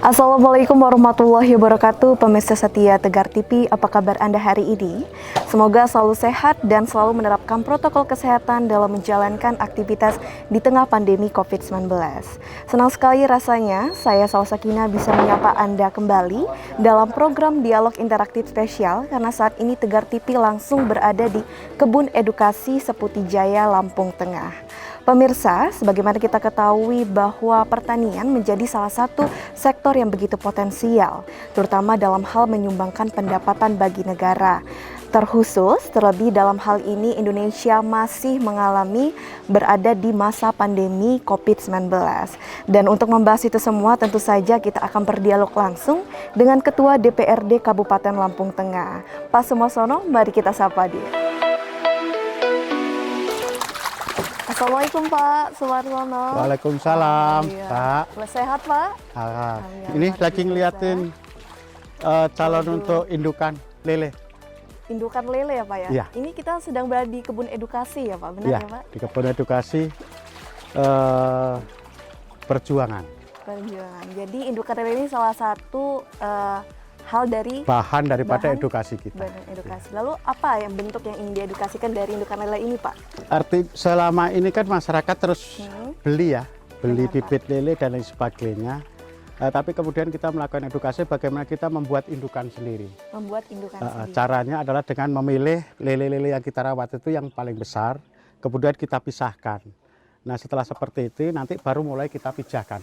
Assalamualaikum warahmatullahi wabarakatuh, pemirsa setia Tegar TV, apa kabar Anda hari ini? Semoga selalu sehat dan selalu menerapkan protokol kesehatan dalam menjalankan aktivitas di tengah pandemi COVID-19. Senang sekali rasanya saya Salsakina bisa menyapa Anda kembali dalam program Dialog Interaktif Spesial karena saat ini Tegar TV langsung berada di Kebun Edukasi Seputi Jaya, Lampung Tengah. Pemirsa, sebagaimana kita ketahui bahwa pertanian menjadi salah satu sektor yang begitu potensial, terutama dalam hal menyumbangkan pendapatan bagi negara. Terlebih dalam hal ini Indonesia masih mengalami berada di masa pandemi COVID-19. Dan untuk membahas itu semua tentu saja kita akan berdialog langsung dengan Ketua DPRD Kabupaten Lampung Tengah, Pak Sumarsono. Mari kita sapa dia. Assalamualaikum Pak Sumarsono. Waalaikumsalam, Pak. Sehat Pak? Ini lagi ngeliatin calon untuk indukan lele. Indukan lele ya Pak ya? Iya. Ini kita sedang berada di kebun edukasi ya Pak, benar Iya, ya Pak? di kebun edukasi perjuangan. Perjuangan. Jadi indukan lele ini salah satu hal dari Bahan daripada edukasi kita. Edukasi. Lalu apa yang bentuk yang ingin diedukasikan dari indukan lele ini Pak? Arti selama ini kan masyarakat terus beli Benar, bibit lele dan lain sebagainya. Tapi kemudian kita melakukan edukasi bagaimana kita membuat indukan sendiri. Membuat indukan sendiri. Caranya adalah dengan memilih lele-lele yang kita rawat itu yang paling besar, kemudian kita pisahkan. Nah setelah seperti itu nanti baru mulai kita pijahkan.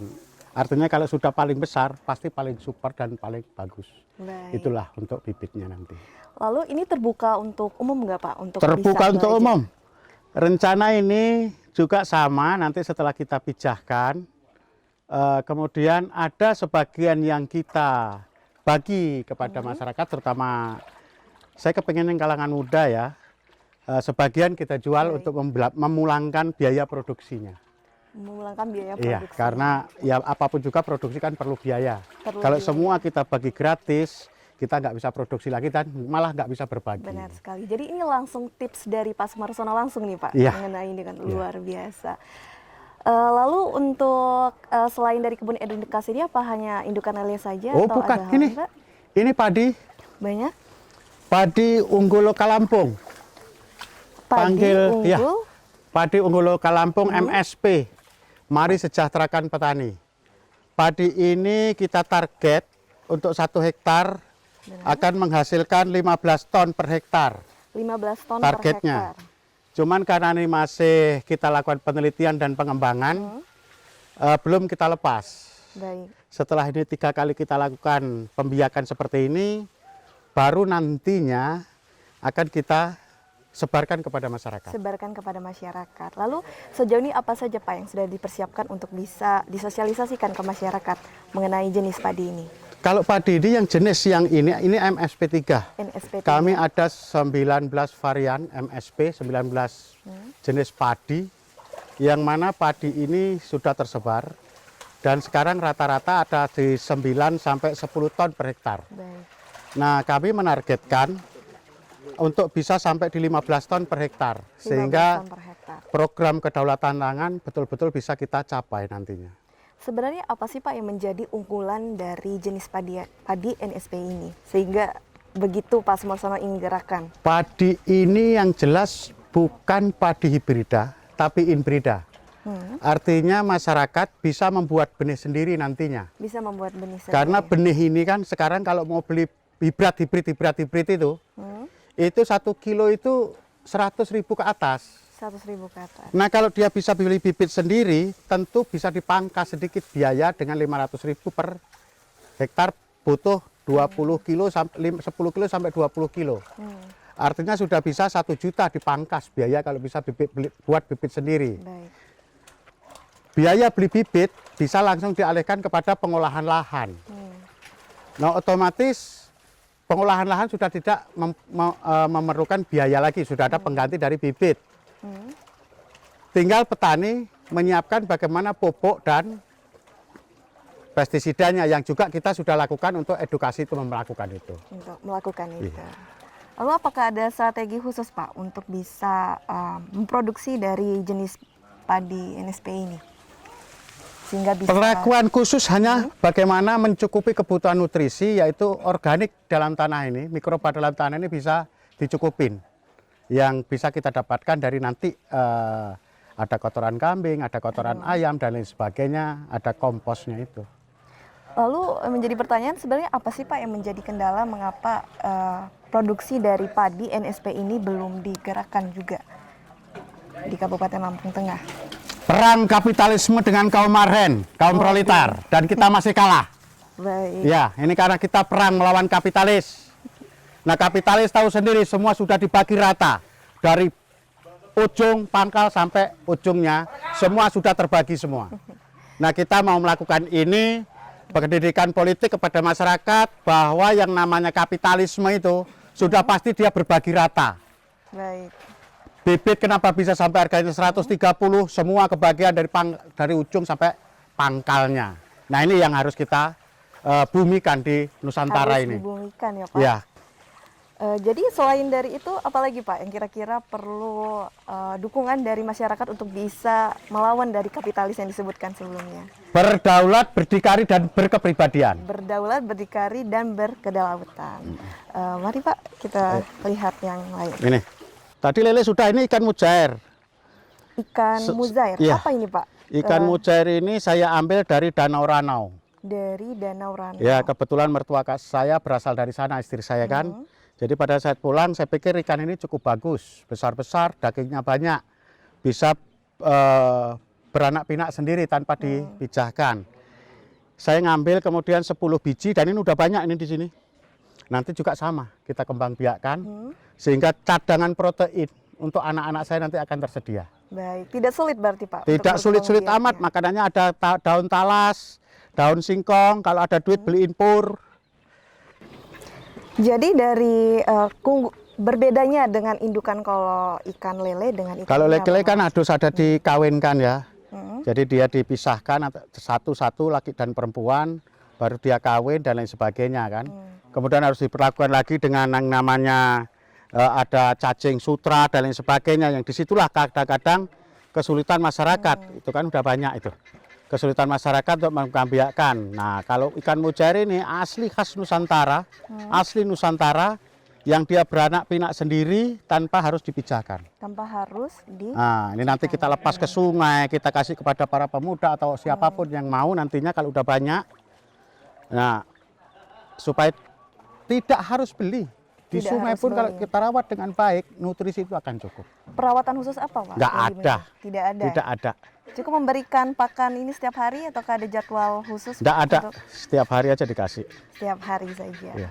Artinya kalau sudah paling besar pasti paling super dan paling bagus. Baik. Itulah untuk bibitnya nanti. Lalu ini terbuka untuk umum nggak Pak? Untuk Terbuka bisa untuk belajar? umum. Rencana ini juga sama nanti setelah kita pijahkan. Kemudian ada sebagian yang kita bagi kepada masyarakat, terutama saya kepengen yang kalangan muda ya. Sebagian kita jual untuk memulangkan biaya produksinya. Memulangkan biaya Iya, produksi. karena ya apapun juga produksi kan perlu biaya. Kalau biaya. semua kita bagi gratis, kita nggak bisa produksi lagi dan malah nggak bisa berbagi. Benar sekali. Jadi ini langsung tips dari Pak Sumarsono langsung nih Pak, Iya. mengenai ini kan luar biasa. Lalu untuk selain dari kebun edukasi ini apa hanya indukan lele saja? Oh atau bukan, ada hal ini lain, Pak? ini padi Banyak? unggul lokal Lampung. Padi ya, unggul. padi unggul lokal Lampung MSP. Mari sejahterakan petani. Padi ini kita target untuk 1 hektar akan menghasilkan 15 ton per hektar. 15 ton Targetnya. per hektar. Cuman karena ini masih kita lakukan penelitian dan pengembangan, belum kita lepas. Baik. Setelah ini 3 kali kita lakukan pembiakan seperti ini, baru nantinya akan kita sebarkan kepada masyarakat. Sebarkan kepada masyarakat. Lalu sejauh ini apa saja Pak yang sudah dipersiapkan untuk bisa disosialisasikan ke masyarakat mengenai jenis padi ini? Kalau padi ini yang jenis yang ini MSP3. NSP. Kami ada 19 varian MSP, 19 jenis padi, yang mana padi ini sudah tersebar, dan sekarang rata-rata ada di 9 sampai 10 ton per hektar. Baik. Nah, kami menargetkan untuk bisa sampai di 15 ton per hektar, 15 sehingga ton per hektar. program kedaulatan pangan betul-betul bisa kita capai nantinya. Sebenarnya apa sih Pak yang menjadi unggulan dari jenis padi NSP ini? Sehingga begitu Pak Sumarsono ingin gerakan. Padi ini yang jelas bukan padi hibrida, tapi inbrida. Artinya masyarakat bisa membuat benih sendiri nantinya. Bisa membuat benih sendiri. Karena benih ini kan sekarang kalau mau beli hibrid itu 1 kilo itu 100.000 ke atas. 100.000 ke atas. Nah kalau dia bisa beli bibit sendiri, tentu bisa dipangkas sedikit biaya dengan 500.000 per hektar, butuh 20 kilo, 10 kilo sampai 20 kilo. Artinya sudah bisa 1 juta dipangkas biaya kalau bisa buat bibit sendiri. Baik. Biaya beli bibit bisa langsung dialihkan kepada pengolahan lahan. Nah otomatis pengolahan lahan sudah tidak memerlukan biaya lagi, sudah ada pengganti dari bibit. Tinggal petani menyiapkan bagaimana pupuk dan pestisidanya yang juga kita sudah lakukan untuk edukasi itu melakukan itu. Untuk melakukan itu. Iya. Lalu apakah ada strategi khusus Pak untuk bisa memproduksi dari jenis padi NSP ini? sehingga bisa perlakuan khusus hanya bagaimana mencukupi kebutuhan nutrisi, yaitu organik dalam tanah ini, mikroba dalam tanah ini bisa dicukupin. Yang bisa kita dapatkan dari nanti ada kotoran kambing, ada kotoran ayam dan lain sebagainya, ada komposnya itu. Lalu menjadi pertanyaan sebenarnya apa sih Pak yang menjadi kendala mengapa produksi dari padi NSP ini belum digerakkan juga di Kabupaten Lampung Tengah? Perang kapitalisme dengan kaum marhen, kaum proletar, dan kita masih kalah. Baik. Ya, ini karena kita perang melawan kapitalis. Nah, kapitalis tahu sendiri semua sudah dibagi rata. Dari ujung pangkal sampai ujungnya, semua sudah terbagi semua. Nah, kita mau melakukan ini, pendidikan politik kepada masyarakat bahwa yang namanya kapitalisme itu sudah pasti dia berbagi rata. Baik. Bibit kenapa bisa sampai harganya 130, semua kebagian dari ujung sampai pangkalnya. Nah, ini yang harus kita bumikan di Nusantara Harus ini. dibumikan ya Pak. Ya, Jadi selain dari itu apalagi Pak yang kira-kira perlu dukungan dari masyarakat untuk bisa melawan dari kapitalis yang disebutkan sebelumnya? berdaulat, berdikari dan berkepribadian. Berdaulat, berdikari, dan berkedaulatan. Mari Pak kita lihat yang lain. Ini, tadi lele sudah, ini ikan mujair. Ikan mujair, iya. apa ini Pak? Ikan mujair ini saya ambil dari Danau Ranau. Dari Danau Ranau. Ya, kebetulan mertua saya berasal dari sana, istri saya kan. Jadi pada saat pulang saya pikir ikan ini cukup bagus, besar-besar, dagingnya banyak, bisa beranak pinak sendiri tanpa dipijahkan. Saya ngambil kemudian 10 biji dan ini udah banyak ini di sini. Nanti juga sama, kita kembang biakkan sehingga cadangan protein untuk anak-anak saya nanti akan tersedia. Baik, tidak sulit berarti Pak? Tidak sulit-sulit amat, makanannya ada daun talas, daun singkong, kalau ada duit beliin pur. Jadi dari berbedanya dengan indukan kalau ikan lele dengan ikan Kalau lele kan apa, harus ada dikawinkan ya. Jadi dia dipisahkan satu-satu laki dan perempuan, baru dia kawin dan lain sebagainya kan. Kemudian harus diperlakukan lagi dengan yang namanya ada cacing sutra dan lain sebagainya. Yang disitulah kadang-kadang kesulitan masyarakat, itu kan udah banyak itu. Kesulitan masyarakat untuk mengkambiakan. Nah, kalau ikan mujair ini asli khas Nusantara, asli Nusantara yang dia beranak pinak sendiri tanpa harus dipijahkan. tanpa harus Nah, ini nanti kita lepas ke sungai, kita kasih kepada para pemuda atau siapapun yang mau nantinya kalau udah banyak. Nah, supaya tidak harus beli. Di Tidak sungai harus pun kalau beli. kita rawat dengan baik, nutrisi itu akan cukup. perawatan khusus apa Pak? Nggak yang ada. diberikan? Tidak ada. Tidak ada. Cukup memberikan pakan ini setiap hari atau ada jadwal khusus? Nggak Pak, ada. untuk Setiap hari aja dikasih. setiap hari saja. Iya.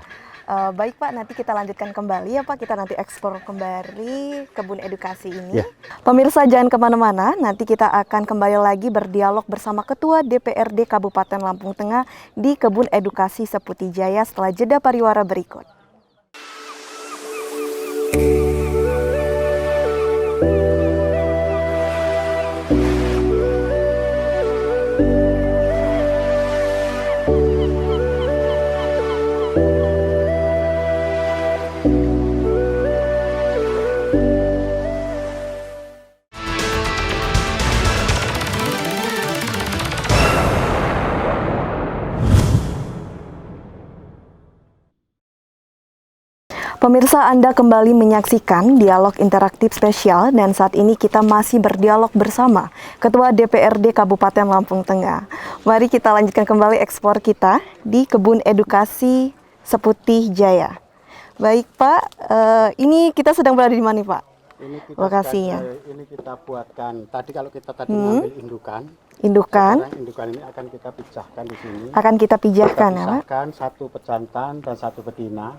Baik Pak, nanti kita lanjutkan kembali ya Pak, kita nanti eksplor kembali kebun edukasi ini. Iya. Pemirsa jangan kemana-mana, nanti kita akan kembali lagi berdialog bersama Ketua DPRD Kabupaten Lampung Tengah di kebun edukasi Seputi Jaya setelah jeda pariwara berikut. Pemirsa, Anda kembali menyaksikan dialog interaktif spesial dan saat ini kita masih berdialog bersama Ketua DPRD Kabupaten Lampung Tengah. Mari kita lanjutkan kembali eksplor kita di kebun edukasi Seputi Jaya. Baik Pak, ini kita sedang berada di mana Pak? Ini kita Lokasinya. ini kita buatkan. Tadi kalau kita ngambil indukan, Indukan sekarang indukan ini akan kita pijahkan di sini. akan kita Kita pijahkan ya Pak. pisahkan satu pejantan dan satu betina.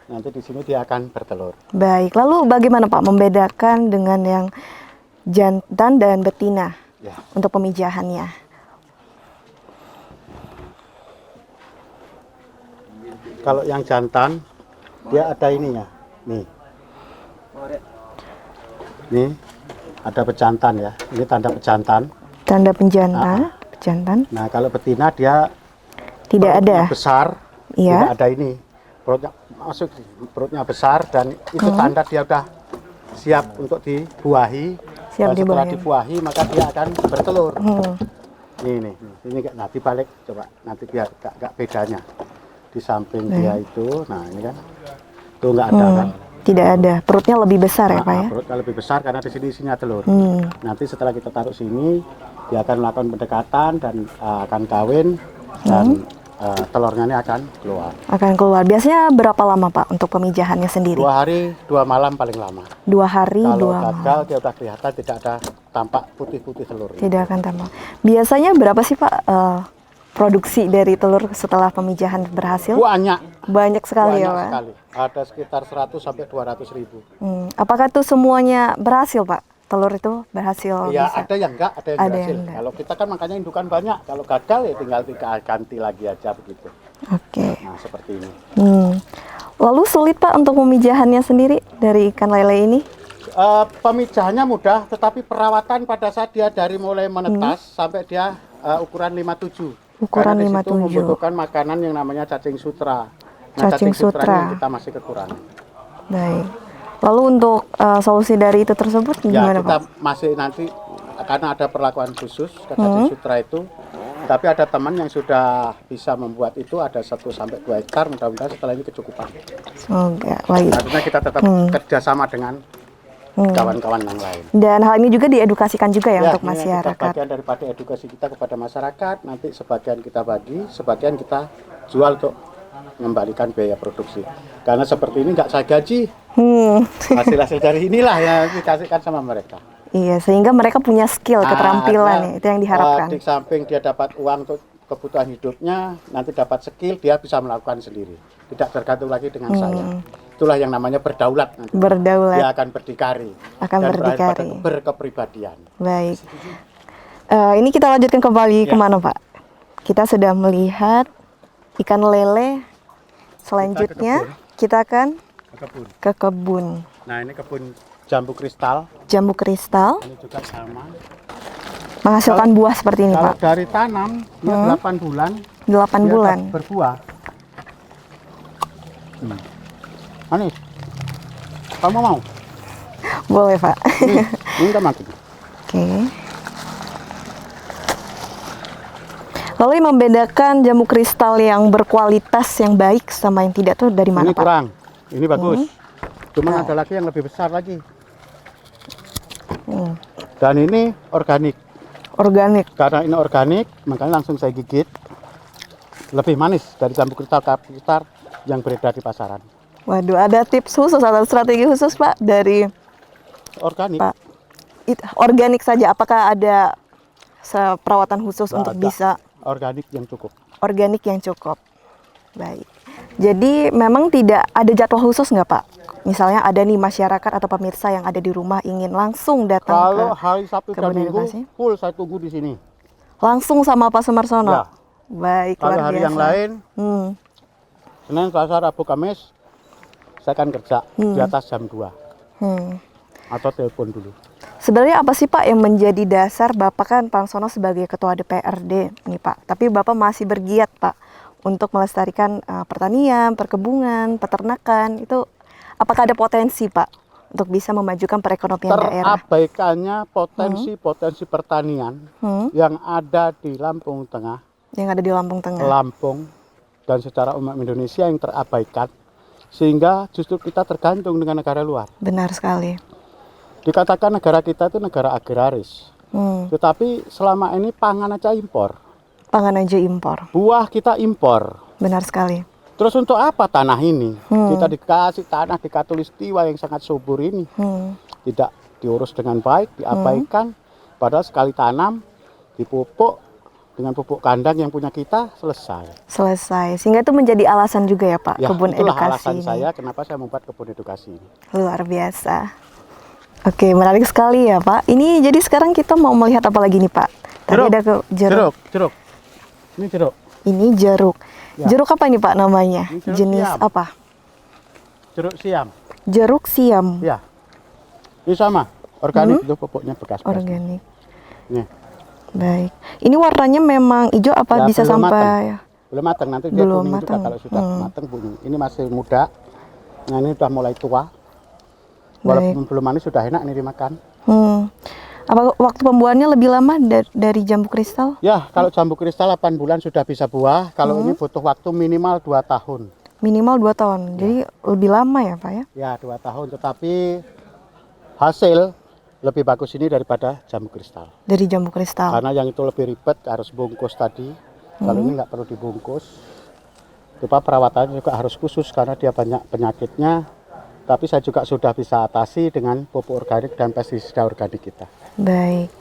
Nanti di sini dia akan bertelur. Baik, lalu bagaimana Pak membedakan dengan yang jantan dan betina Ya. untuk pemijahannya? Kalau yang jantan dia ada ininya. Nih. Nih ada pejantan ya. Ini tanda pejantan. Tanda pejantan Nah, kalau betina dia tidak ada. besar, Iya. tidak ada ini. Perutnya masuk, perutnya besar dan itu tanda dia udah siap untuk dibuahi. Siap Dan setelah dibuahi. dibuahi maka dia akan bertelur. Ini nah dibalik coba nanti biar gak bedanya di samping dia itu. Nah ini kan tuh nggak ada kan? Tidak ada. Perutnya lebih besar ya Pak ya? Perutnya lebih besar karena di sini isinya telur. Nanti setelah kita taruh sini, dia akan melakukan pendekatan dan akan kawin dan telurnya ini akan keluar. Akan keluar. Biasanya berapa lama Pak untuk pemijahannya sendiri? 2 hari 2 malam paling lama. 2 hari 2 Kalau malam. gagal dia udah kelihatan tidak ada tampak putih-putih telur. Tidak akan tampak. Biasanya berapa sih Pak produksi dari telur setelah pemijahan berhasil? Banyak sekali ya Pak? Sekali. Ada sekitar 100 sampai 200 ribu. Apakah itu semuanya berhasil Pak? Telur itu berhasil? Ya bisa? ada yang enggak, ada yang Ada berhasil. yang enggak. Kalau kita kan makanya indukan banyak. Kalau gagal ya tinggal ganti lagi aja begitu. Oke. Nah seperti ini. Lalu sulit Pak untuk pemijahannya sendiri dari ikan lele ini? Pemijahannya mudah, tetapi perawatan pada saat dia dari mulai menetas sampai dia ukuran 57. Ukuran Karena di situ 57. membutuhkan makanan yang namanya cacing sutra. Cacing sutra. Yang kita masih kekurangan. Baik. Lalu untuk solusi dari itu tersebut Ya gimana kita Pak? masih nanti karena ada perlakuan khusus ke cacing sutra itu. Tapi ada teman yang sudah bisa membuat itu ada 1 sampai 2 hektar. Mudah-mudahan setelah ini kecukupan. Semoga. Baik. Artinya kita tetap kerjasama dengan kawan-kawan yang lain. Dan hal ini juga diedukasikan juga ya untuk ini masyarakat. bagian daripada edukasi kita kepada masyarakat. Nanti sebagian kita bagi, sebagian kita jual untuk mengembalikan biaya produksi. Karena seperti ini nggak saya gaji. Hasil-hasil dari inilah yang dikasihkan sama mereka. Iya, sehingga mereka punya skill, keterampilan ya, itu yang diharapkan. Di samping dia dapat uang untuk kebutuhan hidupnya, nanti dapat skill, dia bisa melakukan sendiri. Tidak tergantung lagi dengan saya. Itulah yang namanya berdaulat. Nanti. Berdaulat. Dia akan berdikari. Akan dan berdikari. Berkepribadian. Baik. Ini kita lanjutkan kembali kemana Pak? Kita sudah melihat ikan lele. Selanjutnya kita akan ke kebun. Nah ini kebun jambu kristal. Jambu kristal. Ini juga sama. Menghasilkan buah seperti ini Kalau Pak? dari tanam dia 8 bulan. 8 dia bulan. Berbuah. Manis. Kamu mau? Boleh Pak. Ini udah mati. Oke. Lalu yang membedakan jamu kristal yang berkualitas yang baik sama yang tidak tuh dari mana Ini Pak? kurang. Ini bagus. Cuman ada lagi yang lebih besar lagi. Dan ini organik. Organik. Karena ini organik, makanya langsung saya gigit. Lebih manis dari jambu kristal yang beredar di pasaran. Waduh, ada tips khusus atau strategi khusus Pak dari Organik. Pak? Organik saja. Apakah ada perawatan khusus Nggak untuk ada. bisa Organik yang cukup. organik yang cukup? Baik. Jadi memang tidak ada jadwal khusus nggak Pak? Misalnya ada nih masyarakat atau pemirsa yang ada di rumah ingin langsung datang Kalau ke hari Sabtu dan kebun Minggu, edukasi? full saya tunggu di sini. Langsung sama Pak Sumarsono? Ya. Baik, Kalau luar hari biasa. yang lain, Senin, Selasa, Rabu, Kamis, saya akan kerja di atas jam 2. Atau telepon dulu. Sebenarnya apa sih Pak yang menjadi dasar Bapak kan Pak Sono sebagai Ketua DPRD nih Pak, tapi Bapak masih bergiat Pak untuk melestarikan pertanian, perkebunan, peternakan, itu apakah ada potensi Pak untuk bisa memajukan perekonomian daerah? Terabaikannya potensi pertanian yang ada di Lampung Tengah, Yang ada di Lampung Tengah. Lampung, dan secara umum Indonesia yang terabaikan, sehingga justru kita tergantung dengan negara luar. Benar sekali. Dikatakan negara kita itu negara agraris, tetapi selama ini pangan aja impor. Pangan aja impor. Buah kita impor. Benar sekali. Terus untuk apa tanah ini? Kita dikasih tanah di Katulistiwa yang sangat subur ini. Tidak diurus dengan baik, diabaikan. Padahal sekali tanam, dipupuk dengan pupuk kandang yang punya kita, selesai. Selesai. Sehingga itu menjadi alasan juga ya Pak, Ya, kebun itulah edukasi alasan ini. saya kenapa saya membuat kebun edukasi ini. Luar biasa. Oke, menarik sekali ya Pak. Ini jadi sekarang kita mau melihat apa lagi nih Pak? Tadi ada jeruk. Jeruk. Ini jeruk. Ini jeruk. Ya. Jeruk apa ini Pak namanya? Ini jeruk Jenis siam. apa? Jeruk siam. Jeruk siam. Ya. Ini sama, organik itu pupuknya bekas. Organik. Nih. Baik. Ini warnanya memang hijau apa Ya, bisa belum sampai Belum matang, nanti dia Belum kuning matang. juga kalau sudah matang kuning. Ini masih muda. Nah, ini sudah mulai tua. Walaupun belum manis sudah enak ini dimakan. Apa waktu pembuahannya lebih lama dari jambu kristal? Ya, kalau jambu kristal 8 bulan sudah bisa buah. Kalau ini butuh waktu minimal 2 tahun. Minimal 2 tahun. Jadi lebih lama ya, Pak ya? Ya, 2 tahun. Tetapi hasil lebih bagus ini daripada jambu kristal. Dari jambu kristal. Karena yang itu lebih ribet, harus bungkus tadi. Kalau ini nggak perlu dibungkus. Coba perawatannya juga harus khusus karena dia banyak penyakitnya. Tapi saya juga sudah bisa atasi dengan pupuk organik dan pestisida organik kita. Baik.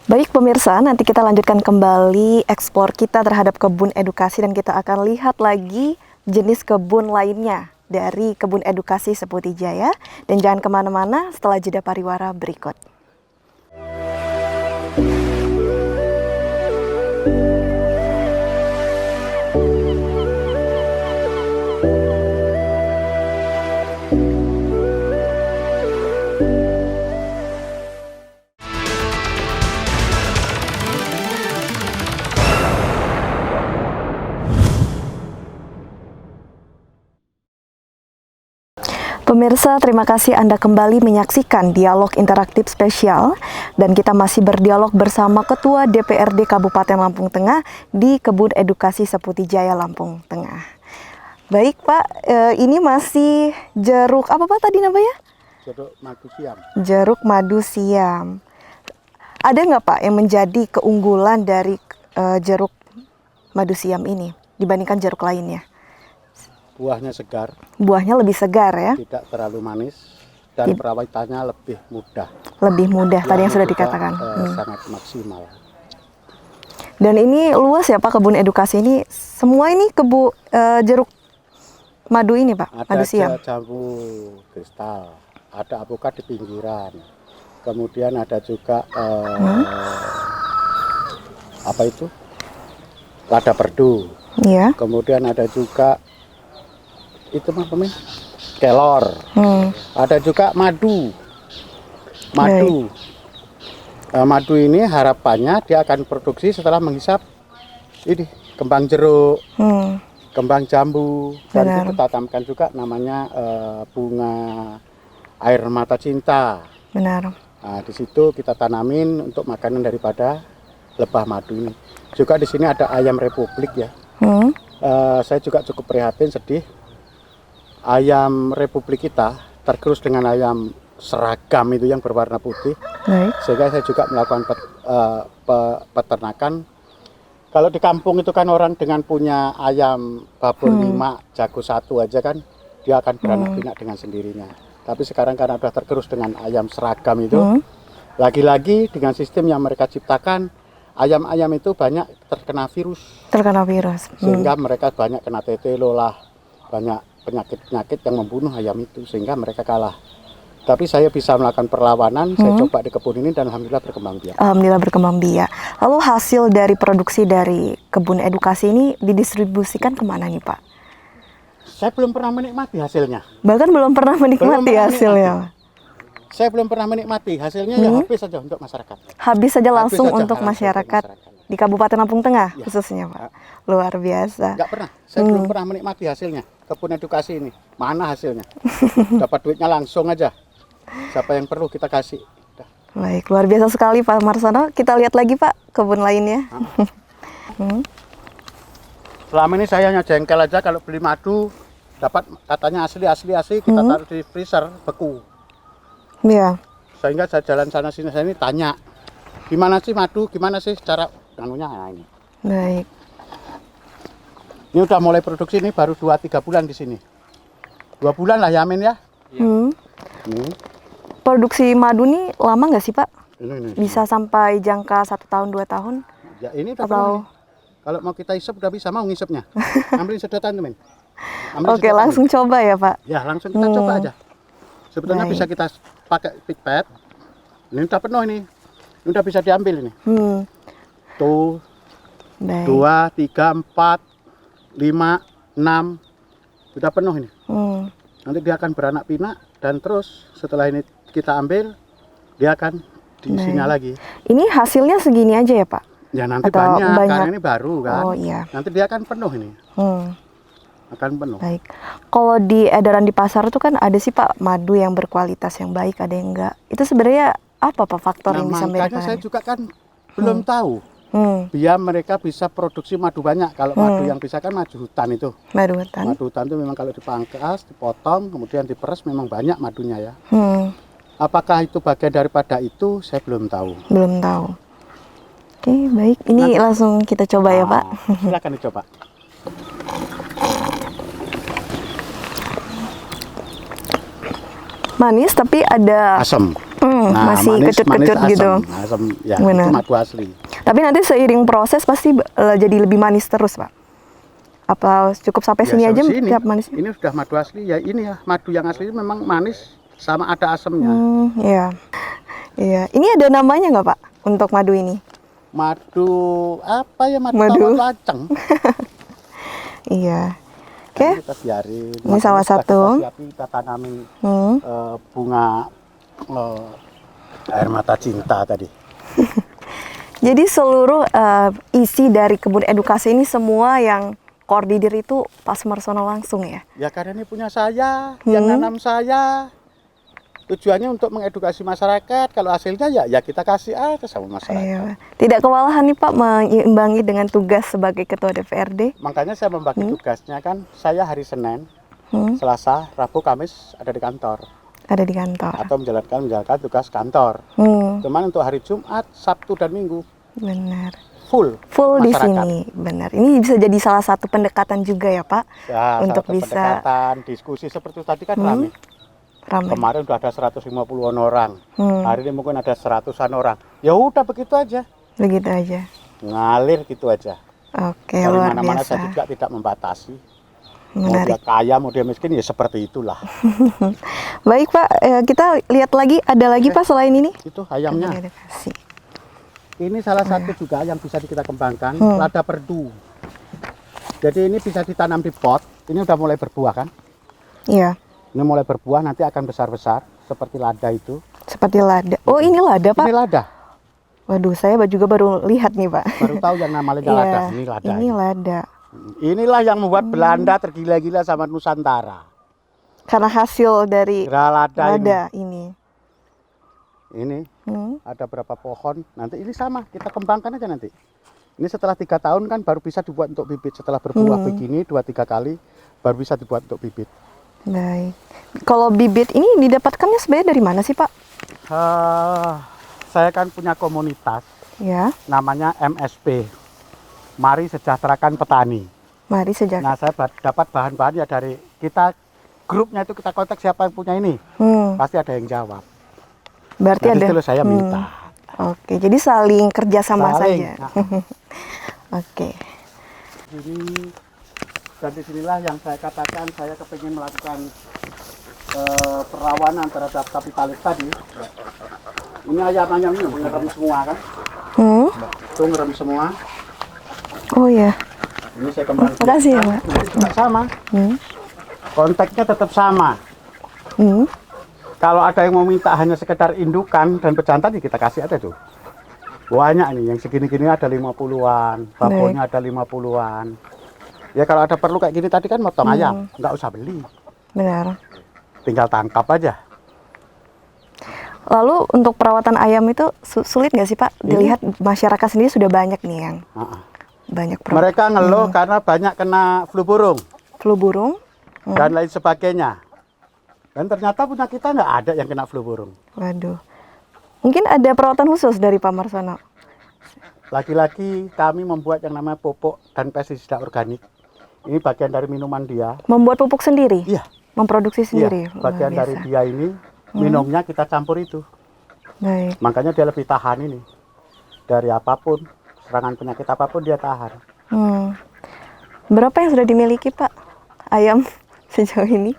Baik pemirsa, nanti kita lanjutkan kembali eksplor kita terhadap kebun edukasi dan kita akan lihat lagi jenis kebun lainnya dari kebun edukasi Seputi Jaya. Dan jangan kemana-mana setelah jeda pariwara berikut. Pemirsa, terima kasih Anda kembali menyaksikan dialog interaktif spesial dan kita masih berdialog bersama Ketua DPRD Kabupaten Lampung Tengah di Kebun Edukasi Seputi Jaya Lampung Tengah. Baik Pak, ini masih jeruk apa Pak tadi namanya? Jeruk madu siam. Jeruk madu siam. Ada nggak Pak yang menjadi keunggulan dari jeruk madu siam ini dibandingkan jeruk lainnya? Buahnya segar. Buahnya lebih segar ya? Tidak terlalu manis dan perawatannya lebih mudah. Lebih mudah, tadi yang sudah juga, dikatakan. Sangat maksimal. Dan ini luas ya Pak kebun edukasi ini. Semua ini jeruk madu ini Pak, madu siam. Ada jambu kristal, ada alpukat di pinggiran. Kemudian ada juga apa itu? Lada perdu. Iya. Kemudian ada juga itu apa kelor. Ada juga madu. Madu ini harapannya dia akan produksi setelah menghisap ini kembang jeruk, kembang jambu, dan itu kita tanamkan juga namanya bunga air mata cinta. Benar. Nah, di situ kita tanamin untuk makanan daripada lebah madu ini. Juga di sini ada ayam republik ya. Saya juga cukup prihatin, sedih. Ayam republik kita tergerus dengan ayam seragam itu yang berwarna putih. Sehingga saya juga melakukan peternakan. Kalau di kampung itu kan orang dengan punya ayam babon 5, jago 1 aja kan, dia akan beranak pinak dengan sendirinya. Tapi sekarang karena sudah tergerus dengan ayam seragam itu, lagi-lagi dengan sistem yang mereka ciptakan, ayam-ayam itu banyak terkena virus. Sehingga mereka banyak kena tetelo lah, banyak penyakit-penyakit yang membunuh ayam itu, sehingga mereka kalah. Tapi saya bisa melakukan perlawanan, saya coba di kebun ini dan alhamdulillah berkembang biak. Alhamdulillah berkembang biak. Lalu hasil dari produksi dari kebun edukasi ini didistribusikan kemana nih Pak? Saya belum pernah menikmati hasilnya. Bahkan belum pernah menikmati hasilnya. Saya belum pernah menikmati hasilnya, ya habis saja untuk masyarakat. Habis saja langsung saja untuk langsung masyarakat di Kabupaten Lampung Tengah ya, khususnya Pak. Luar biasa. Enggak pernah, saya belum pernah menikmati hasilnya. Kebun edukasi ini, mana hasilnya? Dapat duitnya langsung aja. Siapa yang perlu kita kasih. Udah. Baik, luar biasa sekali Pak Marsono. Kita lihat lagi Pak kebun lainnya. Selama ini saya hanya jengkel aja kalau beli madu, dapat katanya asli, kita taruh di freezer, beku. Iya. Sehingga saya jalan sana sini, saya ini tanya, gimana sih madu, gimana sih cara anunya, nah ini. Baik. Ini udah mulai produksi ini baru 2-3 bulan di sini. 2 bulan lah ya Amin ya. Produksi madu nih lama nggak sih Pak? Ini. Bisa sampai jangka 1 tahun 2 tahun? Ya ini udah Atau... Kalau mau kita isep udah bisa, mau ngisepnya. Ambilin sedotan teman. Oke, langsung coba ya Pak? Ya langsung kita coba aja. Sebetulnya bisa kita pakai pipet. Ini udah penuh ini. Ini udah bisa diambil ini. Tuh. 2, 3, 4, 5, 6. Sudah penuh ini. Nanti dia akan beranak pinak dan terus setelah ini kita ambil, dia akan diisinya lagi. Ini hasilnya segini aja ya Pak? Ya nanti Atau banyak, karena ini baru kan. Oh iya. Nanti dia akan penuh ini. akan penuh. Baik. Kalau di edaran di pasar tuh kan ada sih Pak madu yang berkualitas yang baik, ada yang enggak. Itu sebenarnya apa Pak faktor Nah, yang bisa makanya membedakan? saya juga kan belum tahu. Biar mereka bisa produksi madu banyak. Kalau madu yang bisa kan madu hutan itu. Madu hutan. Madu hutan itu memang kalau dipangkas, dipotong, kemudian diperes memang banyak madunya ya. Apakah itu bagian daripada itu? Saya belum tahu. Belum tahu. Oke, baik. Ini langsung kita coba ya Pak. Silakan dicoba. Manis tapi ada Asam. masih manis, kecut-kecut asam. gitu. Asam, ya, Benar. itu madu asli. Tapi nanti seiring proses pasti jadi lebih manis terus Pak. Apa cukup sampai sini aja sampai sini. tiap manis? Ini sudah madu asli ya. Ini ya madu yang asli memang manis sama ada asamnya. Iya. Iya. Ini ada namanya nggak Pak untuk madu ini? Madu apa ya? Madu Madu. tawar laceng. Iya. Oke. Kita biarin. Ini salah satu. Kita tanami Hmm. bunga air mata cinta tadi. Jadi seluruh isi dari kebun edukasi ini semua yang koordinir itu Pak Sumarsono langsung ya? Ya karena ini punya saya, yang nanam saya. Tujuannya untuk mengedukasi masyarakat. Kalau hasilnya ya kita kasih aja sama masyarakat. Iya. Tidak kewalahan nih Pak menyimbangi dengan tugas sebagai Ketua DPRD? Makanya saya membagi tugasnya kan. Saya hari Senin, Selasa, Rabu, Kamis ada di kantor. Ada di kantor. Atau menjalankan tugas kantor. Cuman untuk hari Jumat, Sabtu dan Minggu Benar. full Full di masyarakat. sini, benar. Ini bisa jadi salah satu pendekatan juga ya Pak, Ya, untuk salah satu bisa pendekatan, diskusi seperti itu tadi kan ramai. ramai. Kemarin udah ada 150-an orang. Hari ini mungkin ada 100-an orang. Ya udah begitu aja. Begitu aja. Ngalir gitu aja. Oke, Dari luar mana-mana biasa. saya juga tidak membatasi. Mau Menarik. dia kaya, mau dia miskin, ya seperti itulah. Baik Pak, kita lihat lagi, ada lagi Pak selain ini? Itu ayamnya. Kebun edukasi. Ini salah satu juga yang bisa kita kembangkan, lada perdu. Jadi ini bisa ditanam di pot. Ini udah mulai berbuah kan? Iya, Ini mulai berbuah, nanti akan besar-besar seperti lada itu. seperti lada. Oh ini lada Pak? Ini lada. Waduh, saya juga baru lihat nih Pak. Baru tahu yang namanya lada. Ini lada. Ini lada. Inilah yang membuat Belanda tergila-gila sama Nusantara. Karena hasil dari Lada lada ini. ini ada berapa pohon. Nanti ini sama, kita kembangkan aja nanti. Ini setelah 3 tahun kan baru bisa dibuat untuk bibit. Setelah berbuah begini 2-3 kali baru bisa dibuat untuk bibit. Baik. Kalau bibit ini didapatkannya sebenarnya dari mana sih Pak? Saya kan punya komunitas Ya, namanya MSP. Mari Sejahterakan Petani. mari sejak. Nah, saya dapat bahan-bahan ya dari kita, grupnya itu kita kontak siapa yang punya ini. Pasti ada yang jawab. Berarti Nah, ada. disitu saya minta. Oke, jadi saling kerjasama Saling, saja. nah. Oke. Ini dan disinilah yang saya katakan saya kepingin melakukan perlawanan terhadap kapitalis tadi. Ini ayam-ayam ini ngerem semua kan? Itu ngerem semua. Oh ya. Ini saya kembali. Makasih ya Pak. Ini juga sama. Konteksnya tetap sama. Kalau ada yang mau minta hanya sekedar indukan dan pejantan, ya kita kasih aja tuh. Banyak nih, yang segini-gini ada 50-an, babonnya ada 50-an. Ya kalau ada perlu kayak gini tadi kan motong ayam, nggak usah beli. Benar. Tinggal tangkap aja. Lalu untuk perawatan ayam itu sulit nggak sih Pak? Dilihat masyarakat sendiri sudah banyak nih yang banyak Mereka ngeluh karena banyak kena flu burung flu burung. dan lain sebagainya. Dan ternyata punya kita nggak ada yang kena flu burung. Waduh. Mungkin ada perawatan khusus dari Pak Marsono. Lagi-lagi kami membuat yang namanya pupuk dan pestisida organik. Ini bagian dari minuman dia. Membuat pupuk sendiri? Iya. Memproduksi sendiri? Iya, bagian Luar dari biasa. dia ini minumnya kita campur itu. Baik. Makanya dia lebih tahan ini. Dari apapun, serangan penyakit apapun dia tahan. Berapa yang sudah dimiliki Pak ayam sejauh ini?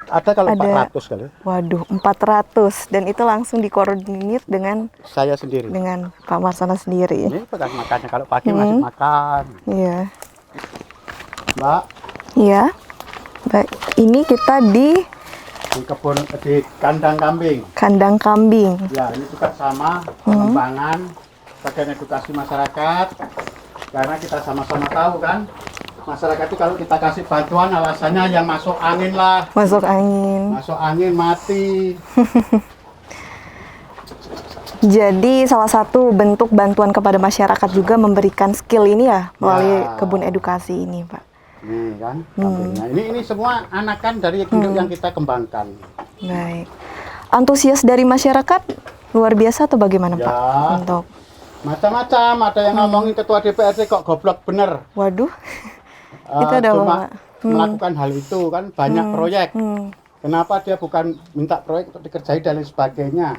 Ada kalau Ada. 400 kali. Waduh, 400 dan itu langsung dikoordinir dengan Saya sendiri. Pak Marsono sendiri. Ini pegang makannya kalau pagi masih makan. Iya. Mbak, Iya. Baik, ini kita di di kebun di kandang kambing. kandang kambing. Ya, ini juga sama pengembangan bagian edukasi masyarakat. Karena kita sama-sama tahu kan, masyarakat itu kalau kita kasih bantuan alasannya yang masuk angin lah. Masuk angin. Masuk angin mati. Jadi salah satu bentuk bantuan kepada masyarakat juga memberikan skill ini ya melalui Ya. kebun edukasi ini, Pak. Nih kan kambingnya. Ini semua anakan dari induk yang kita kembangkan. Baik. Antusias dari masyarakat luar biasa atau bagaimana, Ya. Pak? Untuk Macam-macam, ada yang ngomongin ketua DPRD kok goblok bener. waduh. Itu ada Cuma Pak. melakukan hal itu kan banyak proyek. Kenapa dia bukan minta proyek untuk dikerjai dan lain sebagainya.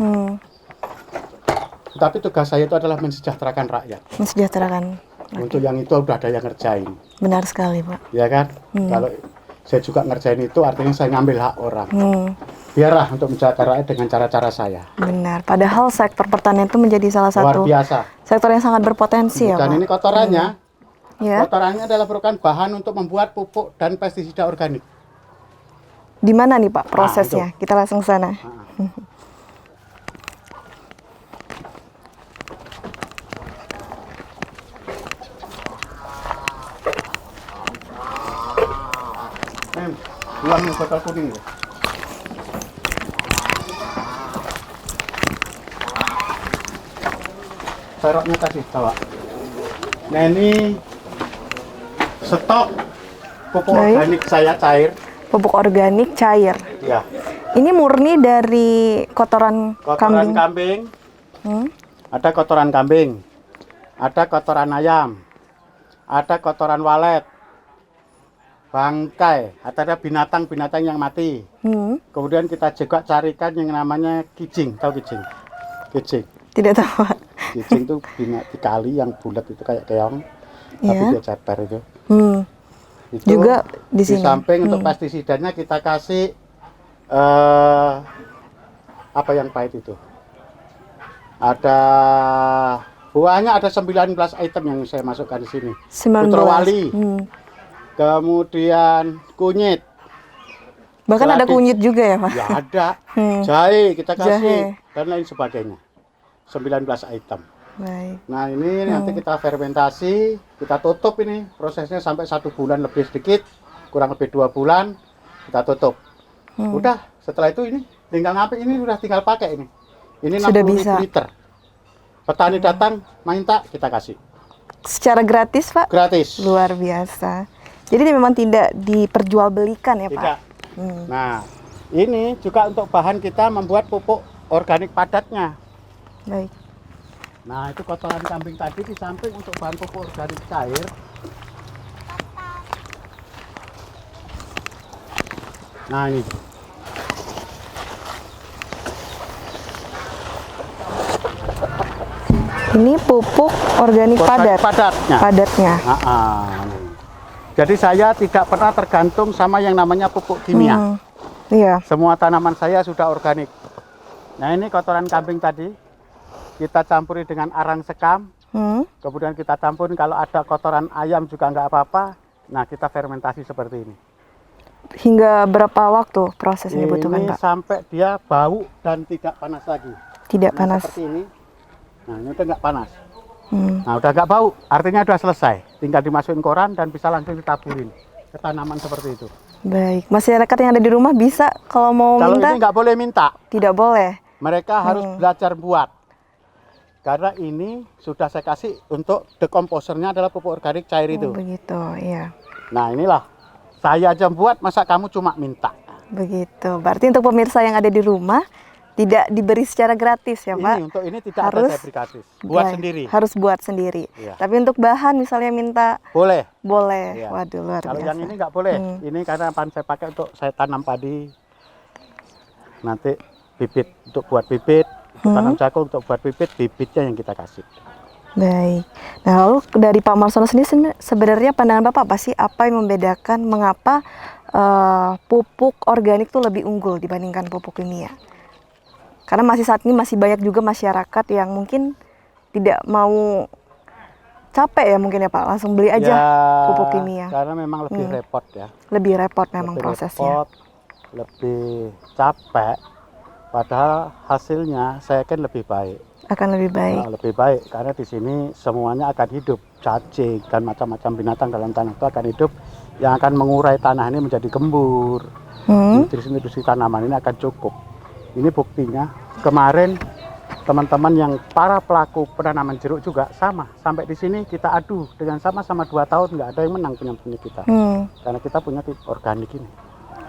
Tapi tugas saya itu adalah mensejahterakan rakyat. Mensejahterakan. Untuk yang itu udah ada yang ngerjain. Benar sekali, Pak. Ya kan? Kalau saya juga ngerjain itu artinya saya ngambil hak orang. Biarlah untuk menjaga rakyat dengan cara-cara saya. Benar. Padahal sektor pertanian itu menjadi salah Luar satu biasa. sektor yang sangat berpotensi ya, Dan Pak. ini kotorannya. Ya. Kotorannya adalah merupakan bahan untuk membuat pupuk dan pestisida organik. Di mana nih, Pak, prosesnya? Kita langsung ke sana. Buang botol kuning ya. Seroknya tadi bawa. Nah ini stok pupuk Baik. organik saya cair. Pupuk organik cair. Ya. Ini murni dari kotoran Kotoran kambing. kambing. Hmm? Ada kotoran kambing. Ada kotoran ayam. Ada kotoran walet. Bangkai. Ada binatang-binatang yang mati. Kemudian kita juga carikan yang namanya kijing. Tahu kijing? Kijing. Tidak tahu, Pak. Kijing itu di kali yang bulat itu kayak keong. Tapi Iya. dia ceper itu. Itu Juga di sini. samping untuk pestisidanya kita kasih apa yang pahit itu. Ada buahnya ada 19 item yang saya masukkan di sini. 19. Putrowali. Kemudian kunyit. Bahkan ada Lagi. kunyit juga ya, Pak? Ya ada. Jahe kita kasih Jahe. dan lain sebagainya. 19 item. Baik. Nah ini nanti kita fermentasi, kita tutup ini prosesnya sampai 1 bulan lebih sedikit, kurang lebih 2 bulan kita tutup. Udah setelah itu ini tinggal ngapain ini udah tinggal pakai ini. Ini Sudah 60.000 bisa. liter. Petani datang minta kita kasih Secara gratis, Pak? gratis. Luar biasa. Jadi ini memang tidak diperjualbelikan ya, Pak? Tidak. Nah ini juga untuk bahan kita membuat pupuk organik padatnya. Baik. Nah itu kotoran kambing tadi di samping untuk bahan pupuk organik cair. Nah ini. Ini pupuk organik padat. Padatnya. Padatnya. Jadi saya tidak pernah tergantung sama yang namanya pupuk kimia. Iya. Semua tanaman saya sudah organik. Nah ini kotoran kambing tadi kita campuri dengan arang sekam. Kemudian kita campurin kalau ada kotoran ayam juga nggak apa-apa. Nah kita fermentasi seperti ini. Hingga berapa waktu proses ini dibutuhkan, Ini Pak? sampai dia bau dan tidak panas lagi. Tidak Nah, panas. seperti ini. Nah ini udah nggak panas. Nah udah nggak bau, artinya udah selesai. Tinggal dimasukin koran dan bisa langsung ditaburin ke tanaman seperti itu. Baik. Masyarakat yang ada di rumah bisa kalau mau Kalau minta? ini nggak boleh minta, Tidak boleh. mereka harus belajar buat. Karena ini sudah saya kasih untuk dekomposernya adalah pupuk organik cair itu. Begitu, iya. Nah inilah, saya aja buat, masa kamu cuma minta. Begitu. Berarti untuk pemirsa yang ada di rumah tidak diberi secara gratis ya, Pak? Ini untuk ini tidak Harus ada saya beri gratis. Buat Baik, sendiri. Harus buat sendiri. Iya. Tapi untuk bahan misalnya minta Boleh. boleh. Iya. Waduh, luar Kalau biasa. yang ini nggak boleh. Ini karena saya pakai untuk saya tanam padi. Nanti bibit untuk buat bibit, tanam jagung untuk buat bibit, bibitnya yang kita kasih. Baik. Nah, lalu dari Pak Marsono sendiri sebenarnya pandangan Bapak apa sih? Apa yang membedakan mengapa pupuk organik itu lebih unggul dibandingkan pupuk kimia? Karena masih saat ini masih banyak juga masyarakat yang mungkin tidak mau capek ya mungkin ya Pak, langsung beli aja pupuk kimia. Karena memang lebih repot ya. Lebih repot memang Lebih prosesnya. repot, lebih capek. Padahal hasilnya saya kan lebih baik. Akan lebih baik. Nah, lebih baik karena di sini semuanya akan hidup, cacing dan macam-macam binatang dalam tanah itu akan hidup, yang akan mengurai tanah ini menjadi gembur. Nutrisi-nutrisi tanaman ini akan cukup. Ini buktinya kemarin teman-teman yang para pelaku penanaman jeruk juga sama, sampai di sini kita adu dengan sama-sama 2 tahun nggak ada yang menang punya kita, karena kita punya organik ini.